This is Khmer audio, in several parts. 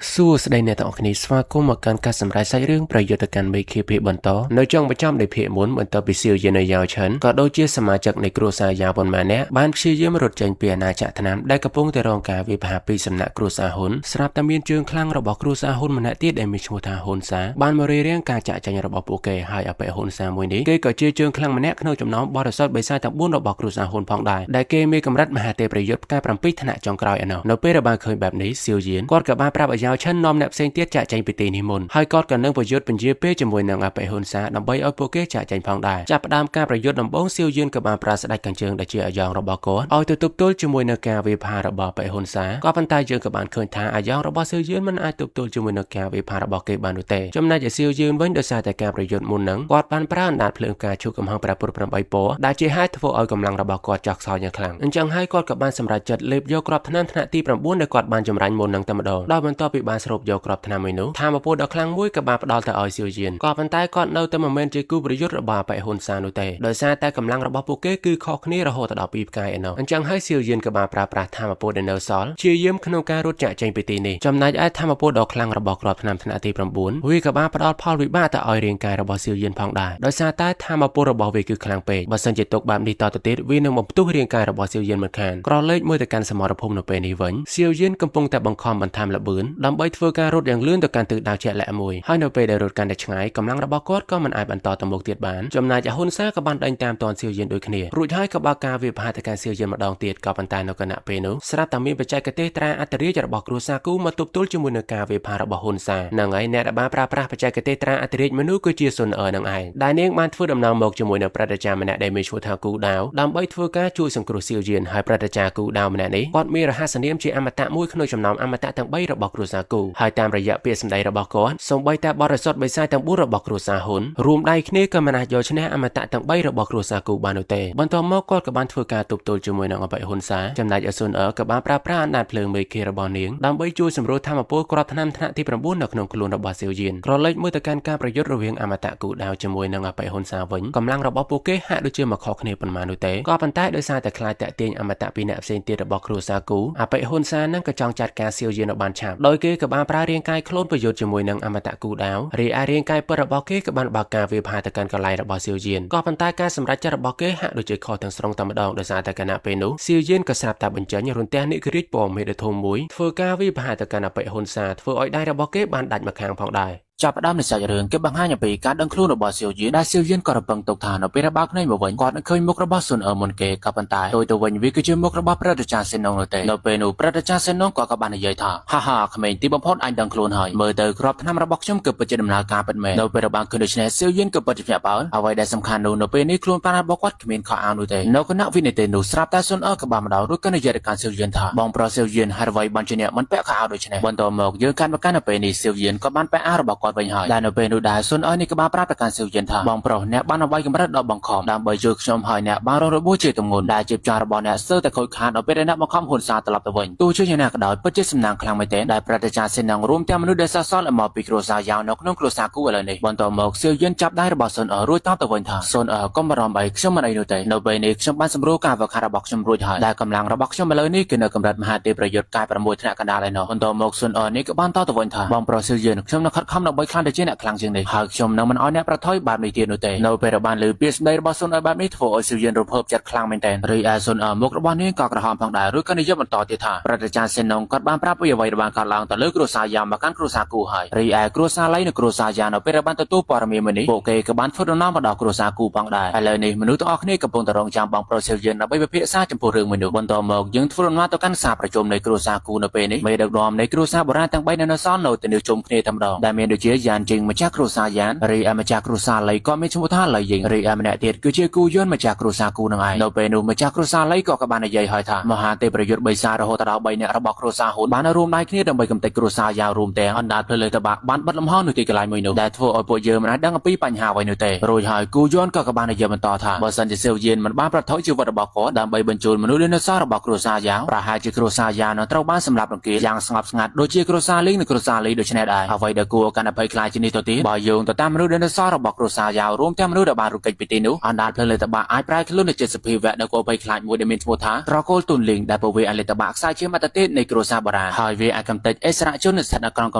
សួស្តីអ្នកទាំងអស់គ្នាស្វាគមន៍មកកាន់ការសម្ដែងសាច់រឿងប្រយុទ្ធកម្មមេឃាភីបន្តនៅចុងបញ្ចប់នៃភាគមុនបន្ទាប់ពីសៀវយាននៅយ៉ាវឆិនក៏ដូចជាសមាជិកនៃគ្រួសារយ៉ាវប៉ុន្មានអ្នកបានព្យាយាមរត់ចេញពីអាណាចក្រថ្នាំដែលកំពុងតែរងការវាយប្រហារពីសំណាក់គ្រួសារហ៊ុនស្រាប់តែមានជើងខ្លាំងរបស់គ្រួសារហ៊ុនម្នាក់ទៀតដែលមានឈ្មោះថាហ៊ុនសាបានមករារាំងការចាក់ចែងរបស់ពួកគេហើយអបិហ៊ុនសាមួយនេះគេក៏ជាជើងខ្លាំងម្នាក់ក្នុងចំណោមបរិសុទ្ធបិសាចទាំង4របស់គ្រួសារហ៊ុនផងដែរដែលគេមានកម្រិតមហាទេប្រយុទ្ធផ្កាយ7ថ្នាក់ចុងក្រោយឯណោះនៅពេលដែលបានឃើញបែបនេះសៀវយានគាត់ក៏បានប្រាប់ឲ្យយ៉ាវឆិននាំអ្នកផ្សេងទៀតចាក់ចែងពីទីនេះមុនហើយគាត់ក៏នឹងប្រយុទ្ធពន្យាពេលជាមួយនឹងអបិហ៊ុនសាដើម្បីឲ្យពួកគេចាក់ចែងផងដែរចាប់ផ្ដើមការប្រយុទ្ធដំបូងសៀវយានក៏បានប្រាស្ដេចកញ្ជើងដែលជាអាយ៉ងរបស់គាត់ឲ្យទៅទប់ទល់ជាមួយនឹងការវាយប្រហាររបស់អបិហ៊ុនសាក៏ប៉ុន្តែយើងក៏បានឃើញថាអាយ៉ងរបស់សៀវយានមិនអាចទប់ទល់ជាមួយនឹងការវាយប្រហាររបស់គេបាននោះទេចំណែកឯសៀវយានវិញដោយសារតែការប្រយុទ្ធមុននឹងគាត់បានប្រើអណ្ដាតភ្លើងការឈូសកំហឹងព្រះពុទ្ធ8ពណ៌ដែលជាហេតុធ្វើឲ្យកម្លាំងរបស់គាត់ចុះខ្សោយយ៉ាងខ្លាំងអញ្ចឹងហើយគាត់ក៏បានសម្រេចចិត្តលេបយកគ្រាប់ថ្នាំថ្នាក់ទី9ដែលគាត់បានចម្រាញ់មុននឹងតែម្ដងដោយបន្ទាប់ពីបានស្រូបយកគ្រាប់ថ្នាំមួយនោះថាមពលដ៏ខ្លាំងមួយក៏បានផ្ដល់ទៅឲ្យសៀវយានក៏ប៉ុន្តែគាត់នៅតែមិនមែនជាគូប្រយុទ្ធរបស់អបិហ៊ុនសានោះទេដោយសារតែកម្លាំងរបស់ពួកគេគឺខុសគ្នារហូតដល់2ផ្កាយឯណោះអញ្ចឹងហើយសៀវយានក៏បានប្រើប្រាស់ថាមពលដែលនៅសល់ជាយាមក្នុងការរត់ចាក់ចេញពីទីនេះចំណែកឯថាមពលដ៏ខ្លាំងរបស់គ្រាប់ថ្នាំថ្នាក់ទី9វាក៏បានផ្ដល់ផលវិបាកទៅឲ្យរាងកាយរបស់សៀវយានផងដែរដោយសារតែថាមពលរបស់វាគឺខ្លាំងពេកបើសិនជាទុកបែបនេះតទៅទៀតវានឹងបំផ្ទុះរាងកាយរបស់សៀវយានមិនខានក្រឡេកមើលទៅកាន់សមរភូមិនៅពេលនេះវិញសៀវយានកំពុងតែបង្ខំបន្ថែមល្បឿនដើម្បីធ្វើការរត់យ៉ាងលឿនទៅកាន់ទិសដៅជាក់លាក់មួយហើយនៅពេលដែលរត់កាន់តែឆ្ងាយកម្លាំងរបស់គាត់ក៏មិនអាចបន្តទៅមុខទៀតបានចំណែកឯហ៊ុនសាក៏បានដេញតាមទាន់សៀវយានដូចគ្នារួចហើយក៏បើកការវាយប្រហារទៅកាន់សៀវយានម្ដងទៀតក៏ប៉ុន្តែនៅគណៈពេលនោះស្រាប់តែមានបច្ចេកទេសត្រាអន្តរាជរបស់គ្រួសារគូមកទប់ទល់ជាមួយនឹងការវាយប្រហាររបស់ហ៊ុនសាហ្នឹងហើយអ្នកដែលបានប្រើប្រាស់បច្ចេកទេសត្រាអន្តរាជមនុស្សគឺជាស៊ុនអឺនឹងឯងដែលនាងបានធ្វើដំណើរមកជាមួយនឹងប្រតិចារម្នាក់ដែលមានឈ្មោះថាគូដាវដើម្បីធ្វើការជួយសង្គ្រោះសៀវយានហើយប្រតិចារគូដាវម្នាក់នេះគាត់មានរហស្សនាមជាអមតៈមួយក្នុងចំណោមអមតៈទាំង3របស់គ្រួសារគូហើយតាមរយៈពាក្យសម្ដីរបស់គាត់សូម្បីតែបរិសុទ្ធបិសាចទាំង4របស់គ្រួសារហ៊ុនរួមដៃគ្នាក៏មិនអាចយកឈ្នះអមតៈទាំង3របស់គ្រួសារគូបាននោះទេបន្ទាប់មកគាត់ក៏បានធ្វើការទប់ទល់ជាមួយនឹងអបិហ៊ុនសាចំណែកឯស៊ុនអឺក៏បានប្រើប្រាស់អណ្ដាតភ្លើងមេឃារបស់នាងដើម្បីជួយសម្រួលធម្មពលគ្រាប់ថ្នាំថ្នាក់ទី9នៅក្នុងខ្លួនរបស់សៀវយានក្រឡេកមើលទៅកាន់ការប្រយុទ្ធរវាងអមតៈគូដាវជាមួយនឹងអបិហ៊ុនសាវិញកម្លាំងរបស់ពួកគេហាក់ដូចជាមកខុសគ្នាប៉ុន្មាននោះទេក៏ប៉ុន្តែដោយសារតែខ្លាចតាក់ទាញអមតៈពីអ្នកផ្សេងទៀតរបស់គ្រួសារគូអបិហ៊ុនសានឹងក៏ចង់ចាត់ការសៀវយានឲ្យបានឆាប់ដោយគេក៏បានប្រើរាងកាយខ្លួនប្រយុទ្ធជាមួយនឹងអមតៈគូដាវរីឯរាងកាយពិតរបស់គេក៏បានបើកការវាយប្រហារទៅកាន់កន្លែងរបស់សៀវយានក៏ប៉ុន្តែការសម្រេចចិត្តរបស់គេហាក់ដូចជាខុសទាំងស្រុងតែម្ដងដោយសារតែគណៈពេលនោះសៀវយានក៏ស្រាប់តែបញ្ចេញរន្ទះនិគរិចពណ៌មេដធំមួយធ្វើការវាយប្រហារទៅកាន់អបិហ៊ុនសាធ្វើឲ្យដៃរបស់គេបានដាច់មកខាងផងដែរចាប់ផ្ដើមនៃសាច់រឿងគេបង្ហាញអំពីការដឹងខ្លួនរបស់សៀវយានដែលសៀវយានក៏រំពឹងទុកថានៅពេលបើកភ្នែកមកវិញគាត់នឹងឃើញមុខរបស់ស៊ុនអឺមុនគេក៏ប៉ុន្តែដោយទៅវិញវាគឺជាមុខរបស់ព្រឹទ្ធាចារ្យសេននងនោះទេនៅពេលនោះព្រឹទ្ធាចារ្យសេននងក៏បាននិយាយថាហាហាក្មេងទីបំផុតអញដឹងខ្លួនហើយមើលទៅគ្រាប់ថ្នាំរបស់ខ្ញុំគឺពិតជាដំណើរការពិតមែននៅពេលបានឃើញដូច្នេះសៀវយានក៏ពិតជាភ្ញាក់ផ្អើលអ្វីដែលសំខាន់នោះនៅពេលនេះខ្លួនប្រាណរបស់គាត់គ្មានខោអាវនោះទេនៅគណៈវិនិច្ឆ័យនោះស្រាប់តែស៊ុនអឺក៏បានមកដល់រួចក៏និយាយទៅកាន់សៀវយានថាបងប្រុសសៀវយានហេតុអ្វីបានជាអ្នកមិនពាក់ខោអាវដូចនេះបន្ទាប់មកយើងកាន់មកកាន់នៅពេលនេះសៀវយានក៏បានពាក់អាវរបស់គាត់វិញហើយដែលនៅពេលនោះដែរស៊ុនអឺក៏បានប្រាប់ទៅកាន់សៀវយានថាបងប្រុសអ្នកបានអ្វីកម្រិតដល់បង្ខំដើម្បីជួយខ្ញុំហើយអ្នកបានរងរបួសជាទម្ងន់ដែលជាផ្ចារបស់អ្នកស្ទើរតែខូចខាតដល់ពេលដែលអ្នកបង្ខំហ៊ុនសាត្រឡប់ទៅវិញទោះជាយ៉ាងណាក៏ដោយពិតជាសំណាងខ្លាំងមែនទែនដែលព្រឹទ្ធាចារ្យសេននងរួមទាំងមនុស្សដែលសសល់មកពីគ្រួសារយ៉ាវនៅក្នុងគ្រួសារគូឥឡូវនេះបន្ទាប់មកសៀវយានចាប់ដៃរបស់ស៊ុនអឺរួចតបទៅវិញថាស៊ុនអឺកុំបារម្ភអីខ្ញុំមិនអីនោះទេនៅពេលនេះខ្ញុំបានសម្រួលការវឹកហាត់របស់ខ្ញុំរួចហើយដែលកម្លាំងរបស់ខ្ញុំឥឡូវនេះគឺនៅកម្រិតមហាទេពប្រយុទ្ធកាយ6ថ្នាក់កណ្ដាលឯណោះបន្ទាប់មកស៊ុនអឺនេះក៏បានតបទៅវិញថាបងប្រុសសៀវយានខ្ញុំនឹងខិតខំដើម្បីខ្លាំងទៅជាអ្នកខ្លាំងជាងនេះហើយខ្ញុំនឹងមិនឲ្យអ្នកប្រថុយបែបនេះទៀតនោះទេនៅពេលបានលើពាក្យសម្ដីរបស់ស៊ុនអឺបែបនេះធ្វើឲ្យសៀវយានរំភើបចិត្តខ្លាំងមែនទែនរីឯស៊ុនអឺមុខរបស់នាងក៏ក្រហមផងដែររួចក៏និយាយបន្តទៀតថាព្រឹទ្ធាចារ្យសេននងគាត់បានប្រាប់ពីអ្វីដែលបានកើតឡើងទៅលើគ្រួសារយ៉ាវមកកាន់គ្រួសារគូហើយរីឯគ្រួសារឡៃនិងគ្រួសារយ៉ានៅពេលបានទទួលព័ត៌មានមួយនេះពួកគេក៏បានធ្វើដំណើរមកដល់គ្រួសារគូផងដែរឥឡូវនេះមនុស្សទាំងអស់គ្នាកំពុងតែរងចាំបងប្រុសសៀវយានដើម្បីពិភាក្សាចំពោះរឿងមួយនោះបន្តមកយើងធ្វើដំណើរទៅកាន់សារប្រជុំនៃគ្រួសារគូនៅពេលនេះមេដឹកនាំនៃគ្រួសារបុរាណទាំង3នៅសល់នៅតែនៅជុំគ្នាតែម្ដងដែលមានដូចជាយ៉ានជិងម្ចាស់គ្រួសារយ៉ានរីឯម្ចាស់គ្រួសារឡៃក៏មានឈ្មោះថាឡៃយិងរីឯម្នាក់ទៀតគឺជាគូយន្តម្ចាស់គ្រួសារគូនឹងឯងនៅពេលនោះម្ចាស់គ្រួសារឡៃក៏បាននិយាយឲ្យថាមហាទេពប្រយុទ្ធបិសាចរហូតដល់3នាក់របស់គ្រួសារហ៊ុនបានរួមដៃគ្នាដើម្បីកំទេចគ្រួសារយ៉ាវរួមទាំងអណ្ដាតភ្លើងតបាក់បានបិទលំហនៅទីកន្លែងមួយនោះដែលធ្វើឲ្យពួកយើងមិនអាចដឹងអំពីបញ្ហាអ្វីនោះទេរួចហើយគូយន្តក៏បាននិយាយបន្តថាបើសិនជាសៀវយានមិនបានប្រថុយជីវិតរបស់គាត់ដើម្បីបញ្ជូនមនុស្សនៅសល់របស់គ្រួសារយ៉ាវប្រហែលជាគ្រួសារយ៉ាវនឹងត្រូវបានសម្លាប់រង្គាលយ៉ាងស្ងប់ស្ងាត់ដូចជាគ្រួសារលីងនិងគ្រួសារលីដូច្នេះដែរអ្វីដែលគួរកាន់តែ อภัยคลายชนิดตัวตีบ่อยโยงต่อตามรู้เดินซ้อระบอกครูสาวยาวรวมตามรู้ระบาดรุกเกจปิตินุอันดาเพลเลยตบะไอปลายคลุ่นในเจ็ดสิบปีแวะในโกภัยคลายมวยเดมินสมุทารอโกลตุนลิงได้ปวีอันเลตบะสายเชื่อมาตเตในครูสาบราหายเวอากำเตจเอสระจุนสถานกรองก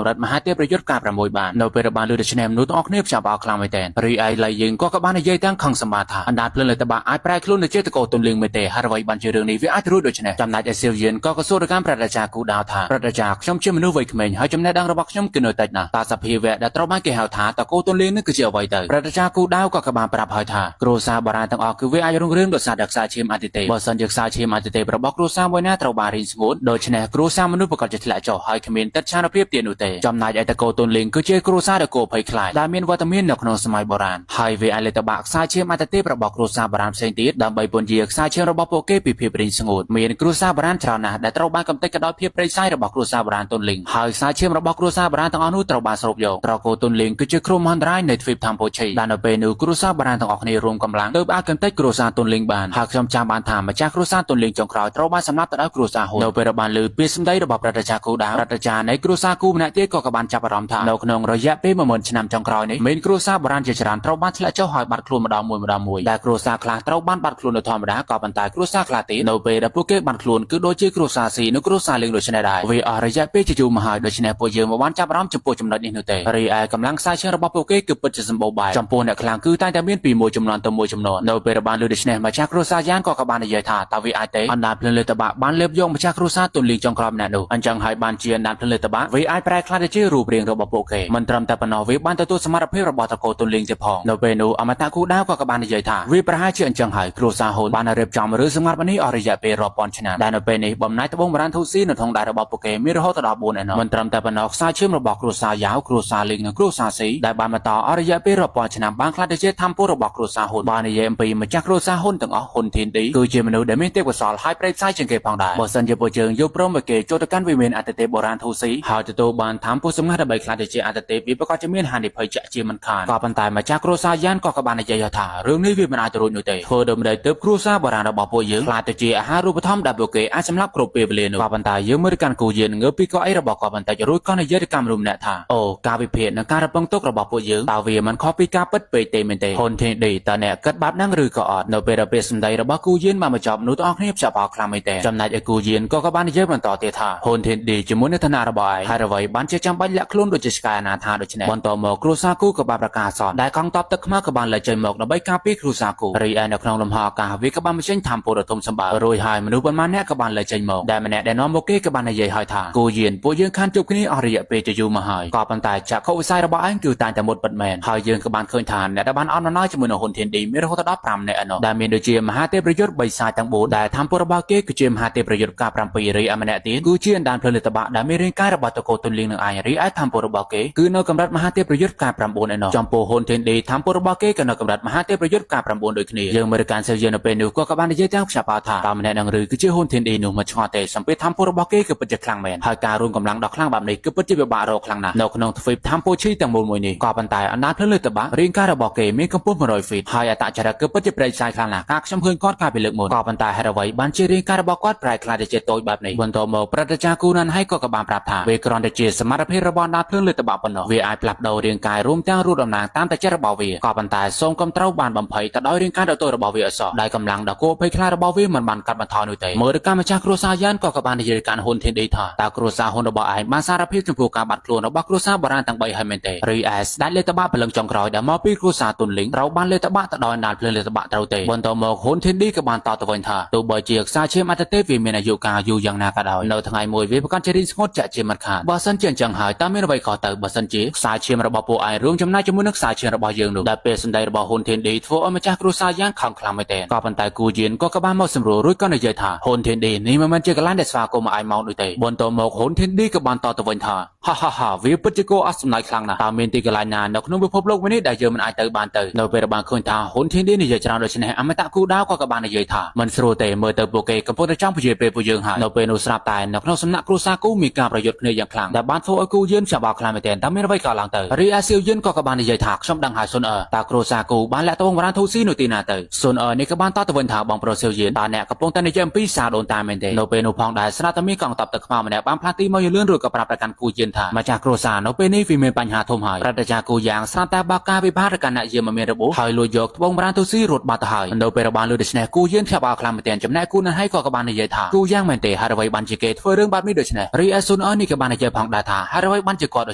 ำรัดมหาเทพประยุทธ์การประมวยบานในเปรบาลลูดชแนมนุตออกเนบชาบาคลามไม่แตนรีไอไลยิงก็กบานในยัยตั้งขังสมาธาอันดาเพลเลยตบะไอปลายคลุ่นในเจ็ดตะโกตุนลิงไม่เตะฮารวัยบันเจริญในวิอาตรู้โดยชแนจำนายเอเซียเย็นก็กระสู้ด้วยการประดาจากูดาวธาประดาจากชมเชื่อมนุษย์ไวเขมรให้จำแนกดังระบักชมกินโดยตัดนะตาสพีแวะได้ตรมาเกหาธาตะโกตุนลิงนึกเจียวไว้เตอประดาจากูดาวก็กบาลปรับหายธาครูสาบราตั้งออกคือวิอายุงเรื่องโดยสาดักษาเชื่อมอาติเตบสัญญาษาเชื่อมอาติเตประบอกครูสาไว้หน้าตรบารินสมุทโดยชแนครูสามนุษย์ประกอบจะถลายจ่อให้เขมรตัดชาณเพียบเตียนุเตจำนายไอตะโกตุนลิงคือเจ้าครูซาตะโกภัยคลายดามีนวัตมินนกนสมัยโบราณไฮเวไอเลตบักซาเชื่อมาตเตประบอกครูซาโบราณเซนติดดำใบปนเยียกซาเชื่อระบบโปเกปีเพียบรินสงุดมีนครูซาโบราณชาวนาได้ตรบ้านกำเตกระดอยเพียบริไซระบอกครูซาโบราณตุนลิงไฮซาเชื่อระบอกครูซาโบราณตั้งอนุตรบาสรุปโยตรโกตุนลิงคือเจ้าครูมันไรในทวิปทำโพชีดานเปนูครูซาโบราณตั้งออกในรวมกำลังเติบอากำเตกครูซาตุนลิงบานหากจำจำบานถามมาจากครูซาตุนลิงจงครอยตรบ้านสำนักตระครูซาโฮเนเปรบานลือเปียสมได้ระบบประชาคูดาวประชาในครูซาคูมนาเตก็กบาลจับรำทางนกนงระยะเป้มาเหมือนชนำจงครอยนี้มีนครูซาโบราณเจริญตรบ้านและเจ้าหอยบัดครูมาดามมวยได้ครูซาคลาตรบ้านบัดครูในธรรมดาก่อบันตายครูซาคลาตีโนเปรผู้เก็บบัดครูคือโดยชื่อครูซาสีนครูซาลิงโดยชนะได้เวอระยะเป้จะจูมาหายโดยชนะปวยเยอมาวันจับรำจำปวจำนวนนิโนเตรีไอกำลังสายเชื่อระบบผู้เก็บคือปัจจุบันบ่ายจำปวเนี่ยคลางคือใต้แต่เมียนปีมวยจำนวนตัวมวยจำนวนโนเปรบ้านโดยชนะมาจากครูซายานก่อกบาลในยัยธาตาวีไอเตอันดาเพลเลตบะบ้านเล็บยงมาจากครูซาตุนลิงจงครอบนาโนอันจังหายบ้านเจียนดาเพลเลตบะเวไอแปรคลาดชื่อรูปเรียงระบบโปเกมันตรำแต่ปนอวิบ้านตัวสมารเพระบอบตะโกตุนลิงจะพองโนเปนูอมตะคูดาวก็กบาลในยัยธาวิประหารเชื่อจังหายครูซาโฮบ้านเรียบจำหรือสมารบันนี้อริยะเปรอบปอนชนะได้โนเปนีบ่มนายตะบงบรันทุซีนทองได้ระบบโปเกมีระหตระดับบุญเนาะมันตรำแต่ปนอสายเชื่อมระบบครูซายาวครูซาลิงครูซาสีได้บ้านมาต่ออริยะเปรอบปอนชนะบ้านคลาดเชื่อทำผู้ระบบครูซาโฮบ้านในยัยปีมาจากครูซาโฮตั้งอ๋อคนทินดีคือเจมนูเดมิเตกว่าสอนให้ไปใช้จังเกพังได้บ่สัญญาโปเจิงยุบพร้อมเกโจตกันวิเมนอัตเตโบราณทุซีหาจะโตบานถามผู้สมัครใบคลาดเชื่ออัตเตวิปก็จะมีหันในเพยจะเจมันขานก็ปันตายมาจากครูซายานก็กบาลในยัยธาเรื่องนี้วิมันอาจจะรู้อยู่เตเพื่อเดิมได้เติบครูซาโบราณระบบโปเยงคลาดเชื่ออาหารรูปธรรมดับโบเกอาจสำลักครบเปเบเลนก็ปันตายยังเมื่อการกูเย็นเงือปีก็ไอระบบก็ปันตายจะรู้ก็ในยัยกรรมรุมเนธาโอ้การวิเพศในการระบังตกระบบโปเยงตาเวียมันข้อปีกาปิดเปเตเมนเตคนเทนดีแต่เนี่ยกัดบับนั่งรือก็อดเนเปรเปสมได้ระบบกูเย็นมาจับนุตออกเนียบจะปากคลามไม่แต่จำนายกูเย็นก็กบาลในยัยมันต่อเตธาคนเทนดีจมุนในธนาระบายหารไว้บ้านเชื่อจำบัลละคลุ้นโดยจิตกายนาธาโดยชนะบนต่อหมอกครูซากูกับบาประกาศสอนได้คำตอบตะขมากกับบาลเลยใจหมอกในใบกาปีครูซากูรีแอนในคลองลมหากาวิกับบาลไม่ใช่ทำโปรทมสมบัติโรยหายมนุษย์บนมาแน่กับบาลเลยใจหมอกได้มาแน่ได้น้องโมเก้กับบาลในยัยหายทางกูเย็นปูยืนขันจุกนี้อริยเปจะอยู่มาหายก่อปันตายจากเขาอุไซระบายคือตายแต่หมดปัดแมนหายยืนกับบาลเคยทานในดับบาลอันน้อยจมูกคนเทียนดีไม่รู้เขาตอบพรำในอนนได้เมนโดยเจียมหาเทประยุทธ์ใบสายตั้งโบได้ทำโปรบาเก้คือเจียมหาเทประยุทธ์กับพรำปีรีอเมเนตีกูเชียนดานเพลินตบะได้ไม่เร่งกายระบาดตะโกตุนลิงหนึ่งไอรีไอทำโปรบาเก้คือนกกำรัดมหาเทประยุทธ์กับพรำโบนอนจอมโปโฮนเทียนดีทำโปรบาเก้กับนกกำรัดมหาเทประยุทธ์กับพรำโบนโดยขณียังบริการเซลเยนเป็นนูก็กับบาลในยัยตั้งฉบับธาตามแนนังรือคือเชื่อโฮนเทียนดีนูมาชอเตสัมเปทำโปรบาเก้คือปัจจคลังแมนหากการรวมกำลังดอกคลังแบบนี้คือปัจจุบันเราคลังหนักนกนงทฟิบทำโปชีต่างมวลมวยนี้ก่อปันตายอันนั้นเพลินตบะเรียงการระบาเก้มีกำปั้นมารอยฟีดหายตาจระคือปัจจุบันใจคลังหนักกักชมเพื่อนก้อนกายเป็นเลือกมวลก่อปันตายให้เราไว้บันเชียงการระบาก้อนปลายคลาดเจตโตแบบนี้บนตัวโมประเดจากูนั้นให้ก็กับบาลปราบถาเวกรอนเดเจสมาร์เพระบานาเพลินเลยตบะปนเวไอปรับดาวเรียงกายรวมตั้งรูดอำนาจตามแต่เจระบาเวก่อปันตายทรงกำเต้าบานบำเพ็ญแต่ดอยเรียงการดาวตัวระบาเวอสอได้กำลังดาวโกเพคลาระบาเวมันบันกัดบันทอนุเตเมื่อการมาจากครูซายานก็กับบาลในการฮุนเทนดีธาตาครูซาฮุนระบาไอมาสารพิษจมพูการบัดครูระบาครูซาบารันตั้งใบไฮเมนเตรีเอสได้เลตบะพลังจงกรอยดามอปีครูซาตุนลิงเราบ้านเลตบะตะดอยนานเพลินเลตบะเต้าเตบนตัวหมอกฮุนเทนดีกับบานต่อตะวันธาตัวบอยเจียกซาเชมัตเตวิเมนอายุกาอยู่ยังนากระดอยในทางไอมวยวิปการเจริญสงบจะเจมันขาบาสันเจียนจังหายตามไม่ระบายขอเตอบาสันเจสายเชียมระบาปูไอรวมจำนายจมูกนักสายเชียระบายยังหนุได้เปสันได้ระบาฮุนเทนดีทั่วมาจากครูซายานขังคลามไม่เตนก็ปันไตกูเย็นก็กบ้านมาสำรวจรุ่ยก็ในเยธาฮุนเทนดีนี่มันเจอกันล้านเดสฟาโกมาไอเมาดุเตบนตัวหมอกฮุนเทนดีกับบานต่อตะวันธาฮ่าวิปจิโกอัศนัยคลังนะตามเมนติกลายนานนกนุ่มไปพบโลกวันนี้ได้เจอมันไอเตอร์บานเตอร์เราไประบางคืนธาฮุนเทนดีในเยจราโดยชนะอมตะกูดาวก็กบ้านในเยธามันสโรเตเมื่อเตอร์โปเกกับพวกเจ้าผู้เยเปผู้ยังหายเราเป็นอุสราตายนกนุ่มสำนักครูซากูมีการประโยชน์ในอย่างคลังแต่บ้านโฟกูเย็นชาวบ้านคลายไม่เต็นทำไม่ระบายกาลังเตอร์รีอาเซียเย็นก็กบ้านในเยธาช่อมดังหายโซนตาครูซากูบ้านและตะวันร้านทูซีนุตินาเตอร์โซนในกบ้านต่อตะวันธาบางโปรเซียเย็นตาแนกับปงตันในเยมปีศาจโดนตายไม่เต็นเราเป็นอุพองได้สนาตมีกองตับตะขมาแนบบ้านพลาตีมาอยู่เลื่อนรุ่ยกับปราบประกันกูเย็นธามาจากครูซาเราเป็นนี่ នេះវាមានបញ្ហាធំហើយរដ្ឋាភិបាលគូយ៉ាងស្រាប់តែបើកការវិភាគការអ្នកយាមមានរបួសហើយលួចយកត្បូងប្រានទូស៊ីរត់បាត់ទៅហើយនៅពេលបានលឺដូច្នេះគូយានဖြាប់អោខ្លាំងមែនទែនចំណែកគូនឹងហើយក៏បាននិយាយថាគូយ៉ាងមែនទេហើយអ្វីបានជាគេធ្វើរឿងបែបនេះដូច្នេះរីឯស៊ុនអនេះក៏បាននិយាយផងដែរថាហើយអ្វីបានជាគាត់ដូ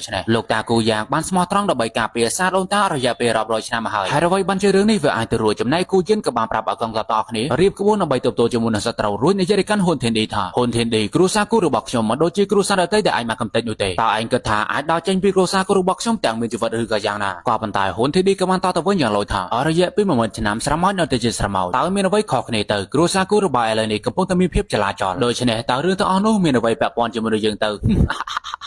ច្នេះលោកតាគូយ៉ាងបានស្មោះត្រង់ដើម្បីការពារសារដូនតារយៈពេលរាប់រយឆ្នាំមកហើយហើយអ្វីបានជារឿងនេះវាអាចទៅរួចចំណែកគូយានក៏បានប្រាប់ឲ្យកងទ័ពទាំងអស់គ្នារៀបក្បួនដើម្បីទប់ទល់ជាមួយនឹងសត្រូវរួចនិយាយទៅកាន់ហ៊ុនធីនឌីថាហ៊ុនធីនឌីគ្រូសាគូរបស់ខ្ញុំមិនដូចជាគ្រូសាដទៃដែលអាចមកកំទេចនោះទេតើឯងគិតថាអាចដោះចេញពីគ្រូសាគូរបស់ខ្ញុំទាំងមានជីវិតឬក៏យ៉ាងណាក៏ប៉ុន្តែហ៊ុនធីនឌីក៏បានតទៅវិញយ៉ាងលយថាអរយៈពេល10000ឆ្នាំស្រមោចនៅតែជាស្រមោចតើមានអ្វីខុសគ្នាទៅគ្រូសាគូរបស់អេឡេនេះកំពុងតែមានភាពចលាចលដូច្នេះតើរឿងទាំងអស់នោះមានអ្វីពាក់ព័ន្ធជាមួយនឹងយើងទ